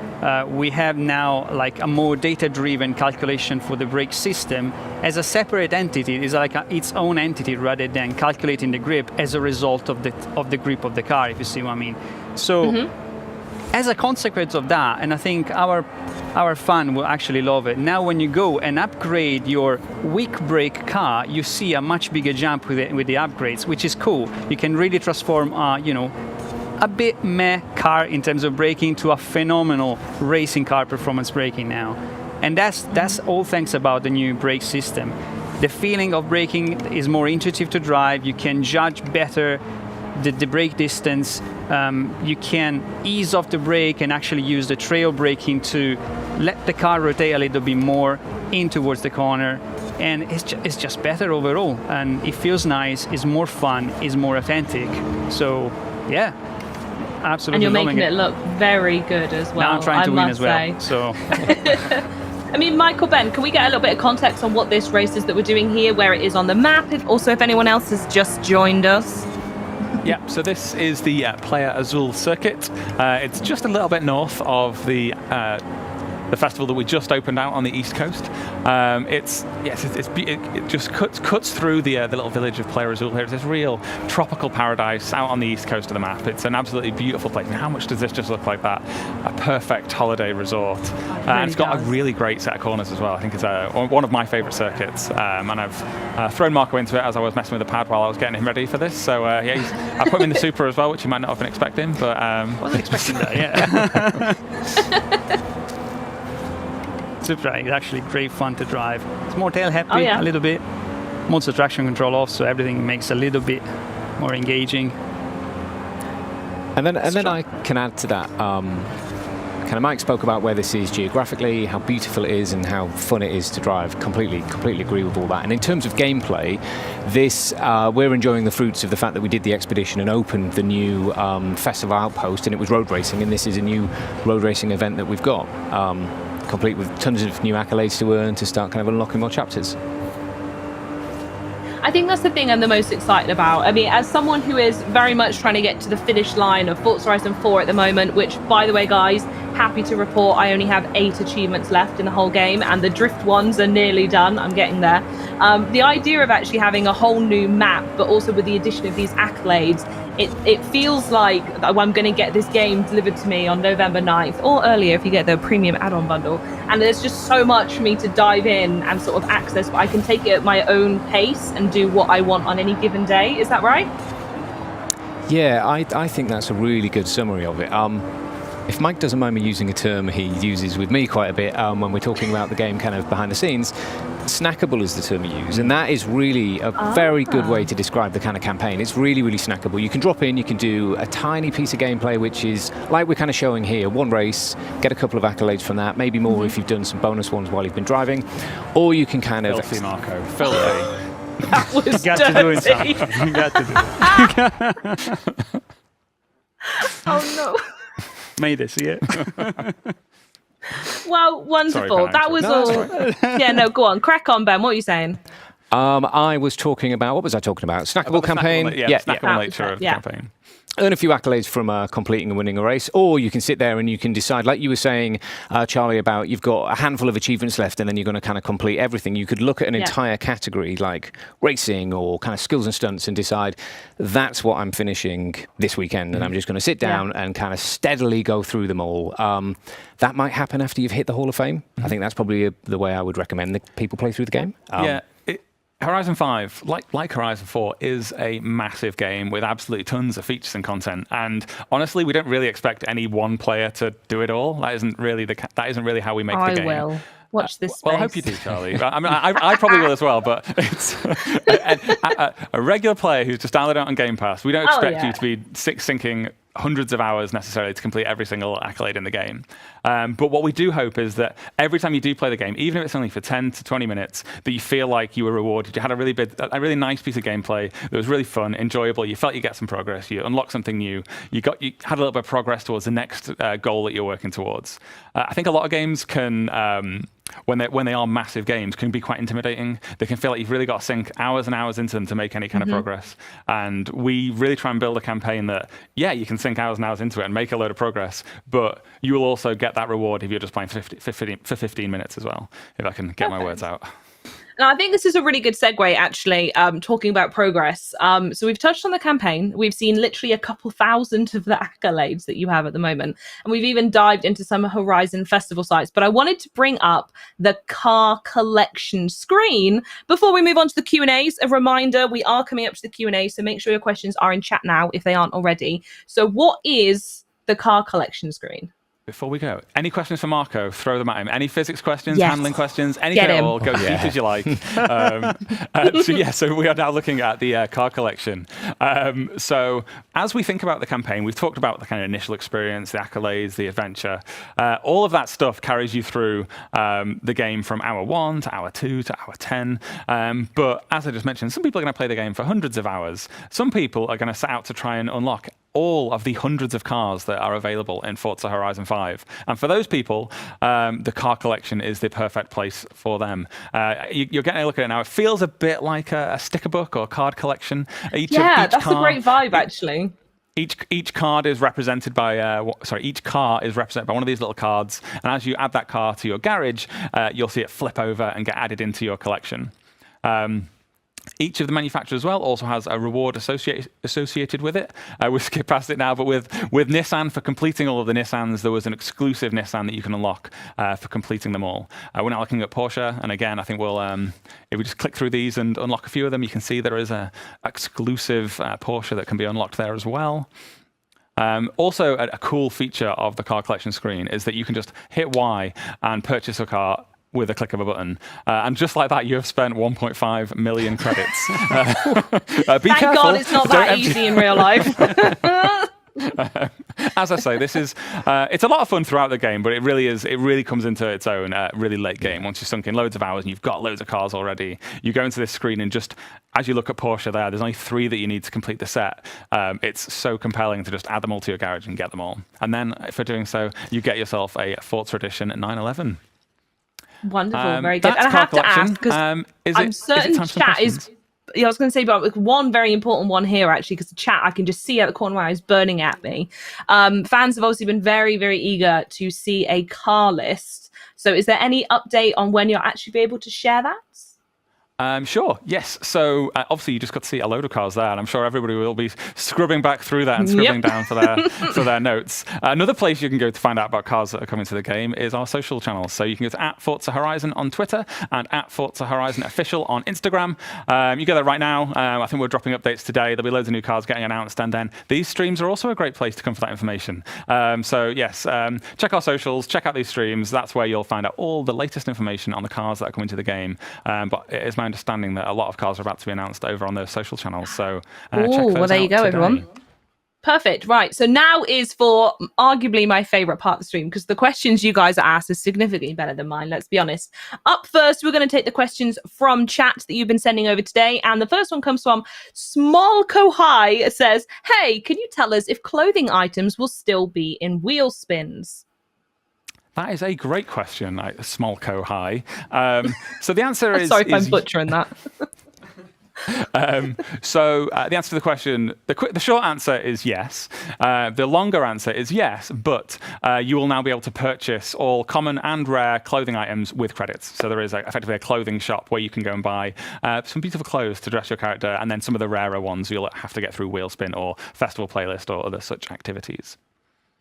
we have now like a more data-driven calculation for the brake system as a separate entity. It's like its own entity rather than calculating the grip as a result of the grip of the car, if you see what I mean. So as a consequence of that, and I think our fan will actually love it, now when you go and upgrade your weak brake car, you see a much bigger jump with the upgrades, which is cool. You can really transform a bit meh car in terms of braking to a phenomenal racing car performance braking now. And that's all thanks about the new brake system. The feeling of braking is more intuitive to drive. You can judge better the brake distance. You can ease off the brake and actually use the trail braking to let the car rotate a little bit more in towards the corner. And it's just better overall. And it feels nice, it's more fun, it's more authentic. So, yeah. Absolutely. And you're making it look very good as well. Now I'm trying to win as well. So. I mean, Michael, Ben, can we get a little bit of context on what this race is that we're doing here, where it is on the map? If anyone else has just joined us. Yeah, so this is the Playa Azul circuit. It's just a little bit north of the the festival that we just opened out on the East Coast. It just cuts through the little village of Playa Azul here. It's this real tropical paradise out on the east coast of the map. It's an absolutely beautiful place. And how much does this just look like that? A perfect holiday resort. And it's got a really great set of corners as well. I think it's one of my favourite circuits. And I've thrown Marco into it as I was messing with the pad while I was getting him ready for this. So I put him in the Super as well, which you might not have been expecting. But wasn't expecting that, yeah. Supra is actually great fun to drive. It's more tail happy a little bit. Most of the traction control off, so everything makes a little bit more engaging. And then I can add to that. Kind of Mike spoke about where this is geographically, how beautiful it is, and how fun it is to drive. Completely agree with all that. And in terms of gameplay, this we're enjoying the fruits of the fact that we did the expedition and opened the new festival outpost, and it was road racing. And this is a new road racing event that we've got. Complete with tons of new accolades to earn to start kind of unlocking more chapters. I think that's the thing I'm the most excited about. I mean, as someone who is very much trying to get to the finish line of Forza Horizon 4 at the moment, which, by the way, guys, happy to report I only have 8 achievements left in the whole game, and the drift ones are nearly done. I'm getting there. The idea of actually having a whole new map, but also with the addition of these accolades, it feels like I'm going to get this game delivered to me on November 9th, or earlier if you get the premium add-on bundle. And there's just so much for me to dive in and sort of access, but I can take it at my own pace and do what I want on any given day. Is that right? Yeah, I think that's a really good summary of it. If Mike doesn't mind me using a term he uses with me quite a bit when we're talking about the game kind of behind the scenes, snackable is the term we use, and that is really a very good way to describe the kind of campaign. It's really, really snackable. You can drop in, you can do a tiny piece of gameplay, which is like we're kind of showing here, one race, get a couple of accolades from that, maybe more if you've done some bonus ones while you've been driving, or you can kind of... Filthy, Marco. Filthy. That was You got to do it, Sam. You got to do it. Oh no. Made it, see it? Well, wonderful. Sorry, that was all. Yeah, no, go on. Crack on, Ben. What are you saying? I was talking about, what was I talking about? Snackable campaign? Snackable nature of the campaign. Earn a few accolades from completing and winning a race, or you can sit there and you can decide, like you were saying, Charlie, about you've got a handful of achievements left and then you're going to kind of complete everything. You could look at an entire category like racing or kind of skills and stunts and decide that's what I'm finishing this weekend and I'm just going to sit down and kind of steadily go through them all. That might happen after you've hit the Hall of Fame. I think that's probably the way I would recommend that people play through the game. Horizon 5, like Horizon 4, is a massive game with absolutely tons of features and content. And honestly, we don't really expect any one player to do it all. That isn't really how we make the game. I will. Watch this space. Well, I hope you do, Charlie. I mean, I probably will as well, but it's a regular player who's just downloaded it on Game Pass. We don't expect you to be sinking hundreds of hours necessarily to complete every single accolade in the game. But what we do hope is that every time you do play the game, even if it's only for 10 to 20 minutes, that you feel like you were rewarded. You had a really nice piece of gameplay that was really fun, enjoyable. You felt you get some progress. You unlocked something new. You had a little bit of progress towards the next goal that you're working towards. I think a lot of games can... when they are massive games, can be quite intimidating. They can feel like you've really got to sink hours and hours into them to make any kind of progress. And we really try and build a campaign that, you can sink hours and hours into it and make a load of progress, but you will also get that reward if you're just playing for 15 minutes as well, if I can get my words out. Now, I think this is a really good segue, actually, talking about progress. So we've touched on the campaign. We've seen literally a couple thousand of the accolades that you have at the moment. And we've even dived into some Horizon Festival sites. But I wanted to bring up the car collection screen before we move on to the Q&As. A reminder, we are coming up to the Q&A, so make sure your questions are in chat now if they aren't already. So what is the car collection screen? Before we go, any questions for Marco? Throw them at him. Any physics questions, handling questions, anything at all? Go deep as you like. So we are now looking at the car collection. So as we think about the campaign, we've talked about the kind of initial experience, the accolades, the adventure. All of that stuff carries you through the game from hour 1 to hour 2 to hour 10. But as I just mentioned, some people are going to play the game for hundreds of hours. Some people are going to set out to try and unlock all of the hundreds of cars that are available in Forza Horizon 5. And for those people, the car collection is the perfect place for them. You're getting a look at it now. It feels a bit like a sticker book or card collection. That's a great vibe, actually. Each card is represented by each car is represented by one of these little cards, and as you add that car to your garage, you'll see it flip over and get added into your collection. Each of the manufacturers as well also has a reward associated with it. We'll skip past it now, but with Nissan, for completing all of the Nissans, there was an exclusive Nissan that you can unlock for completing them all. We're now looking at Porsche, and again, I think we'll, if we just click through these and unlock a few of them, you can see there is an exclusive Porsche that can be unlocked there as well. Also, a cool feature of the car collection screen is that you can just hit Y and purchase a car with a click of a button. And just like that, you have spent 1.5 million credits. Thank God it's not that easy in real life. As I say, this is it's a lot of fun throughout the game, but it really comes into its own really late game. Once you've sunk in loads of hours and you've got loads of cars already, you go into this screen and just, as you look at Porsche there's only 3 that you need to complete the set. It's so compelling to just add them all to your garage and get them all. And then for doing so, you get yourself a Forza Edition 911. Wonderful, very good. And I have to ask, because I'm certain chat is... I was going to say, but one very important one here, actually, because the chat, I can just see out the corner where I was burning at me. Fans have obviously been very, very eager to see a car list. So is there any update on when you'll actually be able to share that? Sure, yes. So obviously you just got to see a load of cars there, and I'm sure everybody will be scrubbing back through that and scribbling down for their notes. Another place you can go to find out about cars that are coming to the game is our social channels. So you can go to @Forza Horizon on Twitter and @Forza Horizon Official on Instagram. You go there right now. I think we're dropping updates today. There'll be loads of new cars getting announced, and then these streams are also a great place to come for that information. So yes, check our socials, check out these streams. That's where you'll find out all the latest information on the cars that are coming to the game. But it is my understanding that a lot of cars are about to be announced over on those social channels. So check those well, there you go, today. everyone. Perfect. Right. So now is for arguably my favorite part of the stream, because the questions you guys are asked are significantly better than mine. Let's be honest. Up first, we're going to take the questions from chat that you've been sending over today. And the first one comes from Smolko High. It says, hey, can you tell us if clothing items will still be in wheel spins? That is a great question, Smolko High. So the answer is... Sorry if I'm butchering that. So the answer to the question, the short answer is yes. The longer answer is yes, but you will now be able to purchase all common and rare clothing items with credits. So there is effectively a clothing shop where you can go and buy some beautiful clothes to dress your character, and then some of the rarer ones you'll have to get through Wheelspin or Festival Playlist or other such activities.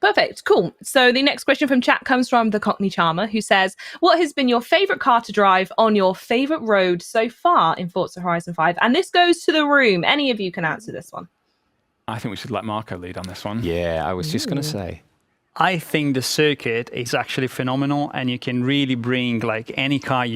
Perfect. Cool. So the next question from chat comes from the Cockney Charmer, who says, what has been your favourite car to drive on your favourite road so far in Forza Horizon 5? And this goes to the room. Any of you can answer this one. I think we should let Marco lead on this one. Yeah, I was just going to say. I think the circuit is actually phenomenal, and you can really bring like any car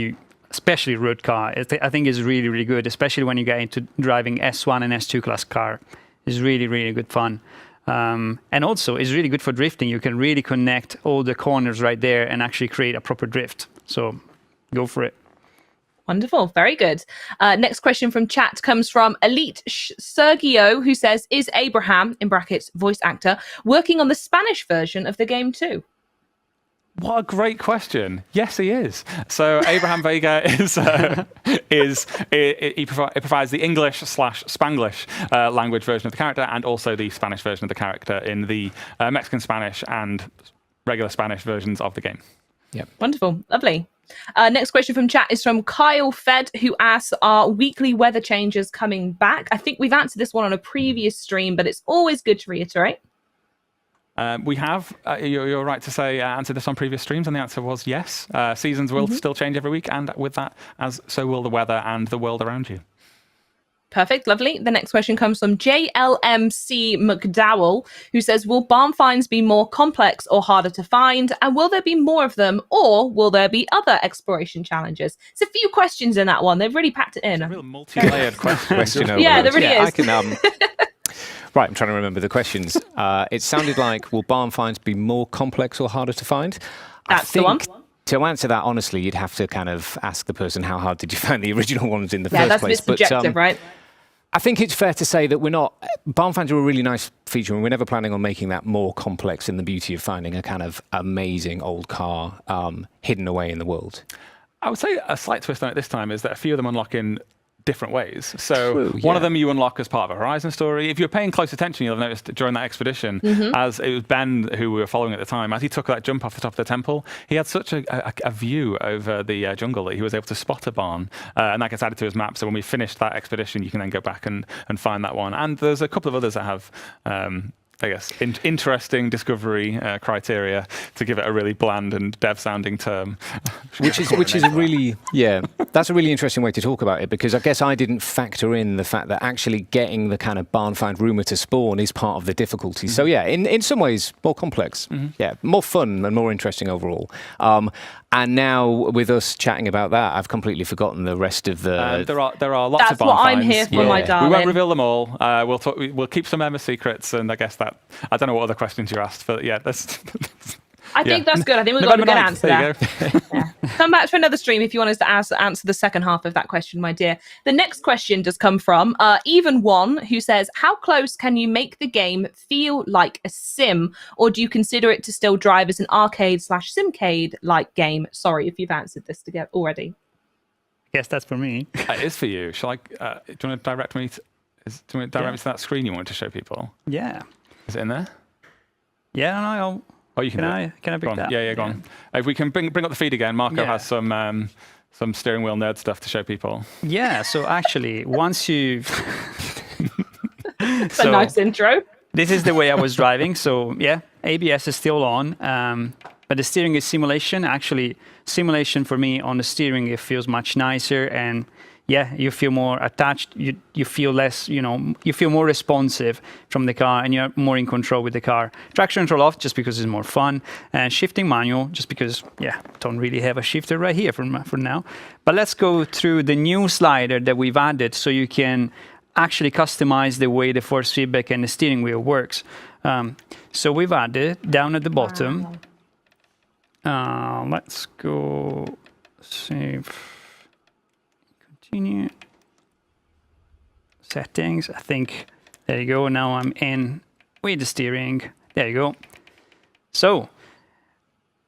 especially road car. I think is really, really good, especially when you get into driving S1 and S2 class car. It's really, really good fun. And also, it's really good for drifting. You can really connect all the corners right there and actually create a proper drift. So go for it. Wonderful. Very good. Next question from chat comes from Elite Sergio, who says, is Abraham, in brackets, voice actor, working on the Spanish version of the game too? What a great question. Yes, he is. So Abraham Vega he provides the English/Spanglish language version of the character, and also the Spanish version of the character in the Mexican Spanish and regular Spanish versions of the game. Yep. Wonderful. Lovely. Next question from chat is from Kyle Fed, who asks, are weekly weather changes coming back? I think we've answered this one on a previous stream, but it's always good to reiterate. We have, you're right to say, answered this on previous streams, and the answer was yes. Seasons will still change every week, and with that, so will the weather and the world around you. Perfect, lovely. The next question comes from JLMC McDowell, who says, will barn finds be more complex or harder to find? And will there be more of them, or will there be other exploration challenges? It's a few questions in that one. They've really packed it in. It's a real multi-layered question. Yeah, there really is. I can, right, I'm trying to remember the questions. It sounded like, will barn finds be more complex or harder to find? That's the one. To answer that honestly, you'd have to kind of ask the person, how hard did you find the original ones in the first place? Yeah, that's a bit subjective, right? I think it's fair to say that barn finds are a really nice feature, and we're never planning on making that more complex in the beauty of finding a kind of amazing old car hidden away in the world. I would say a slight twist on it this time is that a few of them unlock in different ways. So True, one of yeah. them you unlock as part of a Horizon story. If you're paying close attention, you'll have noticed during that expedition, as it was Ben who we were following at the time, as he took that jump off the top of the temple, he had such a view over the jungle that he was able to spot a barn, and that gets added to his map. So when we finish that expedition, you can then go back and find that one. And there's a couple of others that have I guess, interesting discovery criteria, to give it a really bland and dev-sounding term. Which is a really, that's a really interesting way to talk about it, because I guess I didn't factor in the fact that actually getting the kind of barn-find rumour to spawn is part of the difficulty. So yeah, in some ways, more complex. Yeah, more fun and more interesting overall. And now with us chatting about that, I've completely forgotten the rest of the... There are lots of barn finds. That's what I'm here for, my darling. We won't reveal them all. We'll keep some Emma secrets, and I guess that... I don't know what other questions you asked, but yeah, that's... I think that's good. I think we've got a good answer there. Yeah. Come back for another stream if you want us to answer the second half of that question, my dear. The next question does come from Even One, who says, how close can you make the game feel like a sim, or do you consider it to still drive as an arcade/simcade-like game? Sorry if you've answered this already. Yes, that's for me. It is for you. Shall I? Do you want to direct me to that screen you wanted to show people? Yeah. Is it in there? Yeah, no, Oh, you can. Can I pick that? Yeah, go on. If we can bring up the feed again, Marco has some steering wheel nerd stuff to show people. Yeah. So actually, once you've It's a nice intro. This is the way I was driving. So yeah, ABS is still on, but the steering is simulation. Actually, simulation for me on the steering, it feels much nicer, and yeah, you feel more attached. You feel less, you feel more responsive from the car, and you're more in control with the car. Traction control off just because it's more fun, and shifting manual just because, don't really have a shifter right here for now. But let's go through the new slider that we've added, so you can actually customize the way the force feedback and the steering wheel works. So we've added down at the bottom. Let's go save. Continue. Settings. I think, there you go. Now I'm in with the steering. There you go. So,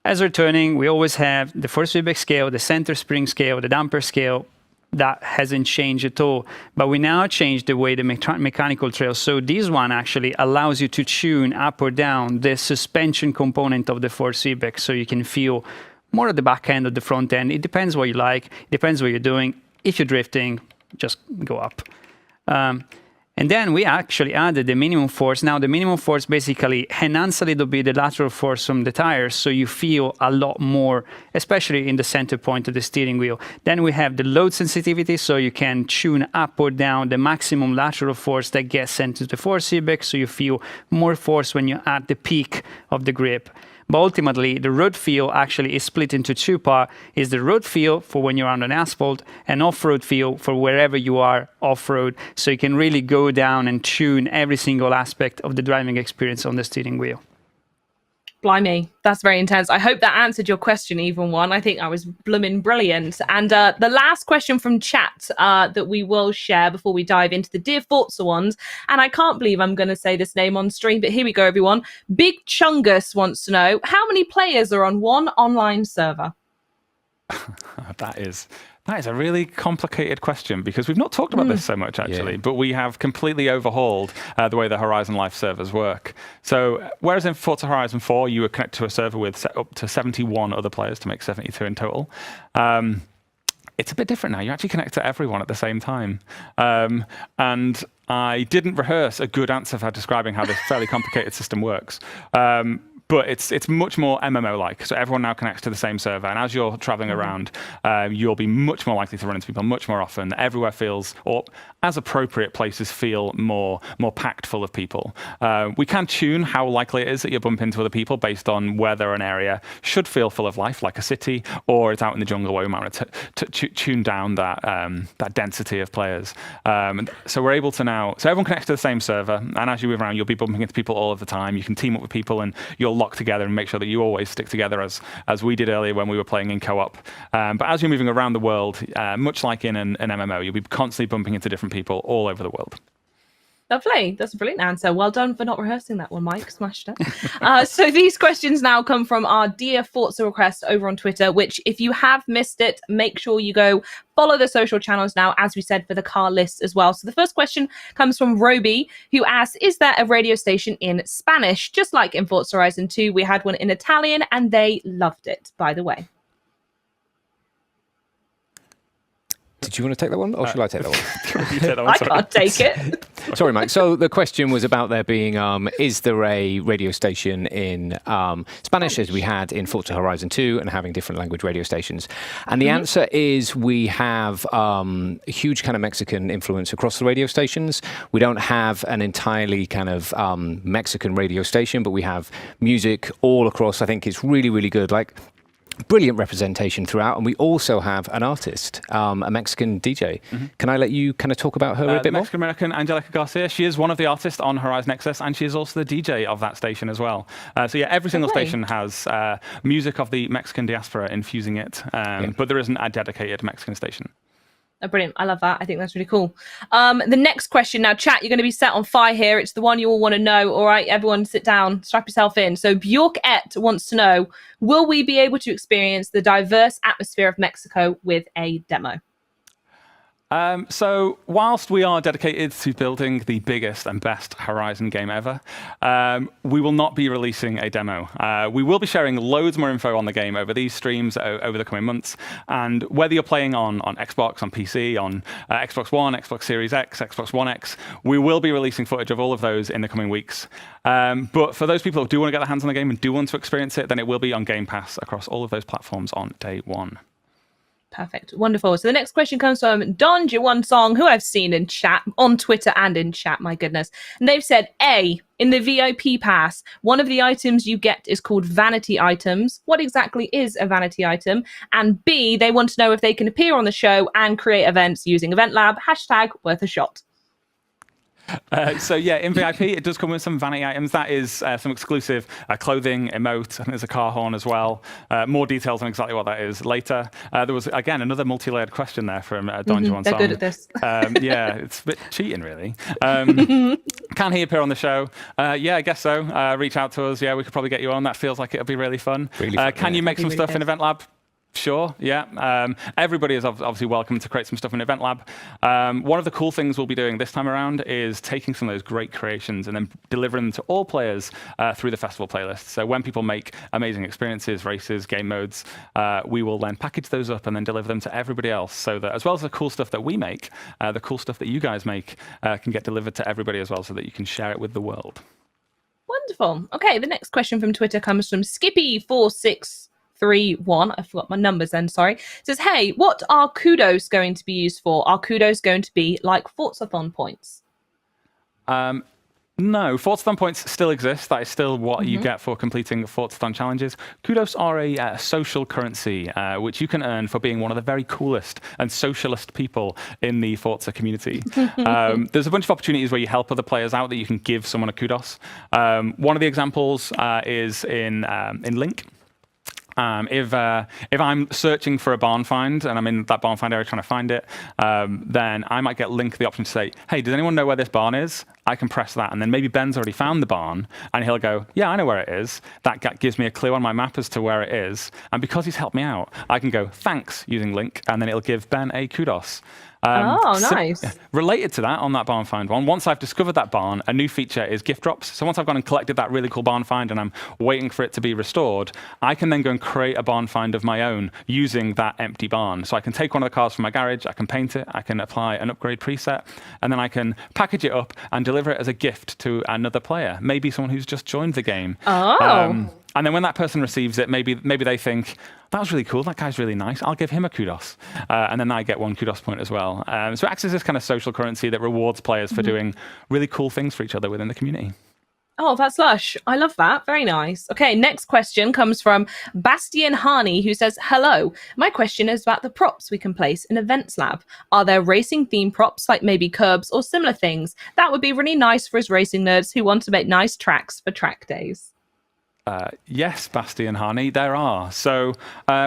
as we're turning, we always have the force feedback scale, the center spring scale, the damper scale. That hasn't changed at all. But we now changed the way the mechanical trail. So this one actually allows you to tune up or down the suspension component of the force feedback, so you can feel more at the back end or the front end. It depends what you like. It depends what you're doing. If you're drifting, just go up. And then we actually added the minimum force. Now the minimum force basically enhances a little bit the lateral force from the tires, so you feel a lot more, especially in the center point of the steering wheel. Then we have the load sensitivity, so you can tune up or down the maximum lateral force that gets sent to the force feedback, so you feel more force when you're at the peak of the grip. But ultimately, the road feel actually is split into two parts. Is the road feel for when you're on an asphalt, and off-road feel for wherever you are off-road. So you can really go down and tune every single aspect of the driving experience on the steering wheel. Blimey, that's very intense. I hope that answered your question, Even One. I think I was blooming brilliant. And the last question from chat that we will share before we dive into the Dear Forza ones, and I can't believe I'm going to say this name on stream, but here we go, everyone. Big Chungus wants to know, how many players are on one online server? That is a really complicated question, because we've not talked about this so much, actually, but we have completely overhauled the way the Horizon Life servers work. So whereas in Forza Horizon 4, you would connect to a server with up to 71 other players to make 72 in total, it's a bit different now. You actually connect to everyone at the same time. And I didn't rehearse a good answer for describing how this fairly complicated system works. But it's much more MMO-like. So everyone now connects to the same server. And as you're traveling around, you'll be much more likely to run into people much more often. Everywhere feels, or as appropriate, places feel more packed full of people. We can tune how likely it is that you bump into other people based on whether an area should feel full of life, like a city, or it's out in the jungle where we might want to tune down that density of players. So we're able to now, so everyone connects to the same server. And as you move around, you'll be bumping into people all of the time. You can team up with people, and you'll lock together and make sure that you always stick together, as we did earlier when we were playing in co-op. But as you're moving around the world, much like in an MMO, you'll be constantly bumping into different people all over the world. Lovely. That's a brilliant answer. Well done for not rehearsing that one, Mike. Smashed it. So these questions now come from our dear Forza request over on Twitter, which if you have missed it, make sure you go follow the social channels now, as we said, for the car list as well. So the first question comes from Roby, who asks, is there a radio station in Spanish? Just like in Forza Horizon 2, we had one in Italian and they loved it, by the way. Did you want to take that one, or should I take that one? You said, I can't take it. Sorry, Mike. So the question was about there being, is there a radio station in Spanish, as we had in Forza Horizon 2, and having different language radio stations? And the answer is we have a huge kind of Mexican influence across the radio stations. We don't have an entirely kind of Mexican radio station, but we have music all across. I think it's really, really good. Like, brilliant representation throughout, and we also have an artist, a Mexican DJ. Can I let you kind of talk about her a bit more? Mexican-American Angelica Garcia. She is one of the artists on Horizon Excess, and she is also the DJ of that station as well. So yeah, every single station has music of the Mexican diaspora infusing it, but there isn't a dedicated Mexican station. Oh, brilliant. I love that. I think that's really cool. The next question now, chat, you're going to be set on fire here. It's the one you all want to know. All right, everyone sit down, strap yourself in. So Bjork-et wants to know, will we be able to experience the diverse atmosphere of Mexico with a demo? So whilst we are dedicated to building the biggest and best Horizon game ever, we will not be releasing a demo. We will be sharing loads more info on the game over these streams over the coming months. And whether you're playing on Xbox, on PC, on Xbox One, Xbox Series X, Xbox One X, we will be releasing footage of all of those in the coming weeks. But for those people who do want to get their hands on the game and do want to experience it, then it will be on Game Pass across all of those platforms on day one. Perfect. Wonderful. So the next question comes from Don Juan Song, who I've seen in chat, on Twitter and in chat, my goodness. And they've said, A, in the VIP pass, one of the items you get is called vanity items. What exactly is a vanity item? And B, they want to know if they can appear on the show and create events using Event Lab, #worth a shot. So yeah, in VIP, it does come with some vanity items. That is some exclusive clothing, emote, and there's a car horn as well. More details on exactly what that is later. There was, again, another multi-layered question there from Don Juan Song. They're good at this. Yeah, it's a bit cheating, really. Can he appear on the show? Yeah, I guess so. Reach out to us. Yeah, we could probably get you on. That feels like it'll be really fun. Really fun, can you make some really stuff good. in Event Lab? Sure, yeah. Everybody is obviously welcome to create some stuff in Event Lab. One of the cool things we'll be doing this time around is taking some of those great creations and then delivering them to all players through the festival playlist. So when people make amazing experiences, races, game modes, we will then package those up and then deliver them to everybody else, so that as well as the cool stuff that we make, the cool stuff that you guys make can get delivered to everybody as well, so that you can share it with the world. Wonderful. Okay, the next question from Twitter comes from Skippy4631. I forgot my numbers then, sorry. It says, hey, what are kudos going to be used for? Are kudos going to be like Forzathon points? No, Forzathon points still exist. That is still what you get for completing Forzathon challenges. Kudos are a social currency, which you can earn for being one of the very coolest and socialist people in the Forza community. There's a bunch of opportunities where you help other players out that you can give someone a kudos. One of the examples is in Link. If I'm searching for a barn find and I'm in that barn find area trying to find it, then I might get Link the option to say, hey, does anyone know where this barn is? I can press that, and then maybe Ben's already found the barn, and he'll go, yeah, I know where it is. That gives me a clue on my map as to where it is, and because he's helped me out, I can go, thanks, using Link, and then it'll give Ben a kudos. Nice. Related to that, on that barn find one, once I've discovered that barn, a new feature is gift drops. So once I've gone and collected that really cool barn find and I'm waiting for it to be restored, I can then go and create a barn find of my own using that empty barn. So I can take one of the cars from my garage, I can paint it, I can apply an upgrade preset, and then I can package it up and deliver it as a gift to another player, maybe someone who's just joined the game. And then when that person receives it, maybe they think, that was really cool, that guy's really nice, I'll give him a kudos. And then I get one kudos point as well. So it acts as this kind of social currency that rewards players for doing really cool things for each other within the community. Oh, that's lush. I love that. Very nice. Okay, next question comes from Bastian Harney, who says, hello. My question is about the props we can place in Events Lab. Are there racing theme props like maybe curbs or similar things? That would be really nice for us racing nerds who want to make nice tracks for track days. Yes, Basti and Hani, there are. So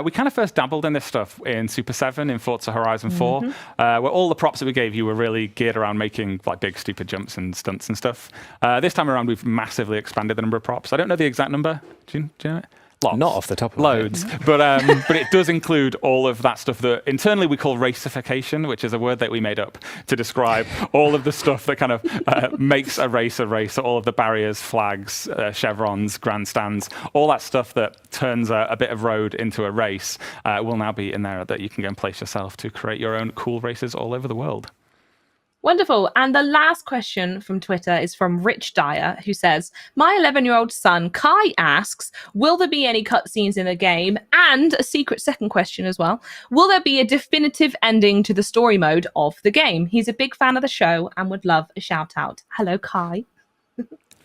we kind of first dabbled in this stuff in Super 7, in Forza Horizon 4, where all the props that we gave you were really geared around making like big, stupid jumps and stunts and stuff. This time around, we've massively expanded the number of props. I don't know the exact number. Do you know it? Lots. Not off the top of my head. Loads. But it does include all of that stuff that internally we call racification, which is a word that we made up to describe all of the stuff that kind of makes a race a race. So all of the barriers, flags, chevrons, grandstands, all that stuff that turns a bit of road into a race will now be in there that you can go and place yourself to create your own cool races all over the world. Wonderful. And the last question from Twitter is from Rich Dyer, who says, my 11-year-old son, Kai, asks, will there be any cutscenes in the game? And a secret second question as well. Will there be a definitive ending to the story mode of the game? He's a big fan of the show and would love a shout out. Hello, Kai.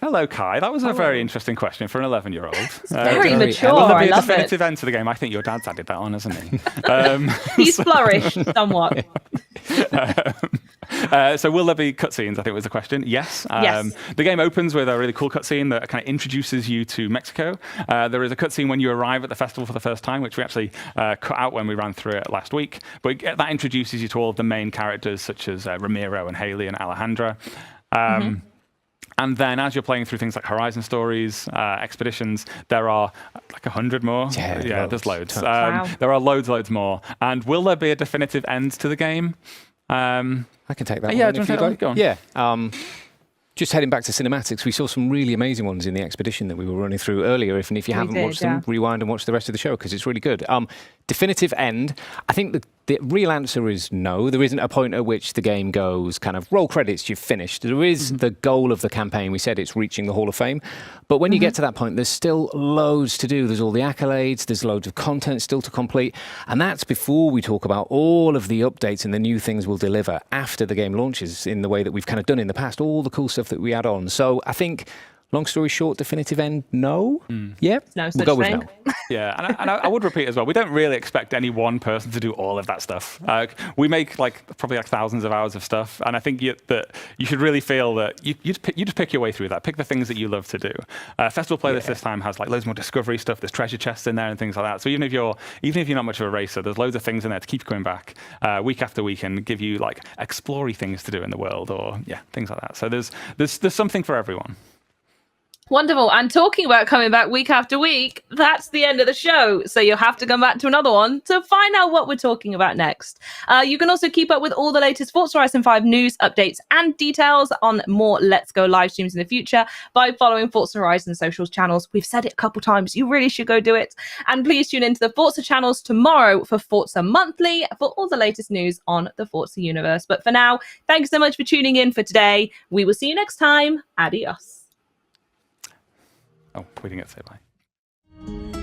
Hello, Kai. That was a very interesting question for an 11-year-old. It's very mature. Will there be a I love definitive end to the game? I think your dad's added that on, hasn't he? He's flourished somewhat. So will there be cutscenes, I think was the question. Yes. Yes. The game opens with a really cool cutscene that kind of introduces you to Mexico. There is a cutscene when you arrive at the festival for the first time, which we actually cut out when we ran through it last week. But that introduces you to all of the main characters, such as Ramiro and Haley and Alejandra. And then as you're playing through things like Horizon Stories, Expeditions, there are like 100 more. Yeah, there's loads. Wow. There are loads more. And will there be a definitive end to the game? I can take that yeah, one do you if want you'd to like. go on? Yeah. Just heading back to cinematics, we saw some really amazing ones in the Expedition that we were running through earlier. If you haven't watched them, rewind and watch the rest of the show because it's really good. Definitive end, I think the real answer is no. There isn't a point at which the game goes kind of roll credits, you've finished. There is the goal of the campaign. We said it's reaching the Hall of Fame. But when you get to that point, there's still loads to do. There's all the accolades, there's loads of content still to complete. And that's before we talk about all of the updates and the new things we'll deliver after the game launches in the way that we've kind of done in the past, all the cool stuff that we add on. So I think, long story short, definitive end, no. Yeah, no we'll go with no. Yeah, and I would repeat as well, we don't really expect any one person to do all of that stuff. We make probably thousands of hours of stuff, and I think that you should really feel that you just pick your way through that. Pick the things that you love to do. Festival Playlist this time has loads more discovery stuff. There's treasure chests in there and things like that. So even if you're not much of a racer, there's loads of things in there to keep you coming back week after week and give you explory things to do in the world or things like that. So there's something for everyone. Wonderful. And talking about coming back week after week, that's the end of the show. So you'll have to come back to another one to find out what we're talking about next. You can also keep up with all the latest Forza Horizon 5 news, updates, and details on more Let's Go live streams in the future by following Forza Horizon socials channels. We've said it a couple times. You really should go do it. And please tune into the Forza channels tomorrow for Forza Monthly for all the latest news on the Forza universe. But for now, thanks so much for tuning in for today. We will see you next time. Adios. Oh, we didn't get to say bye.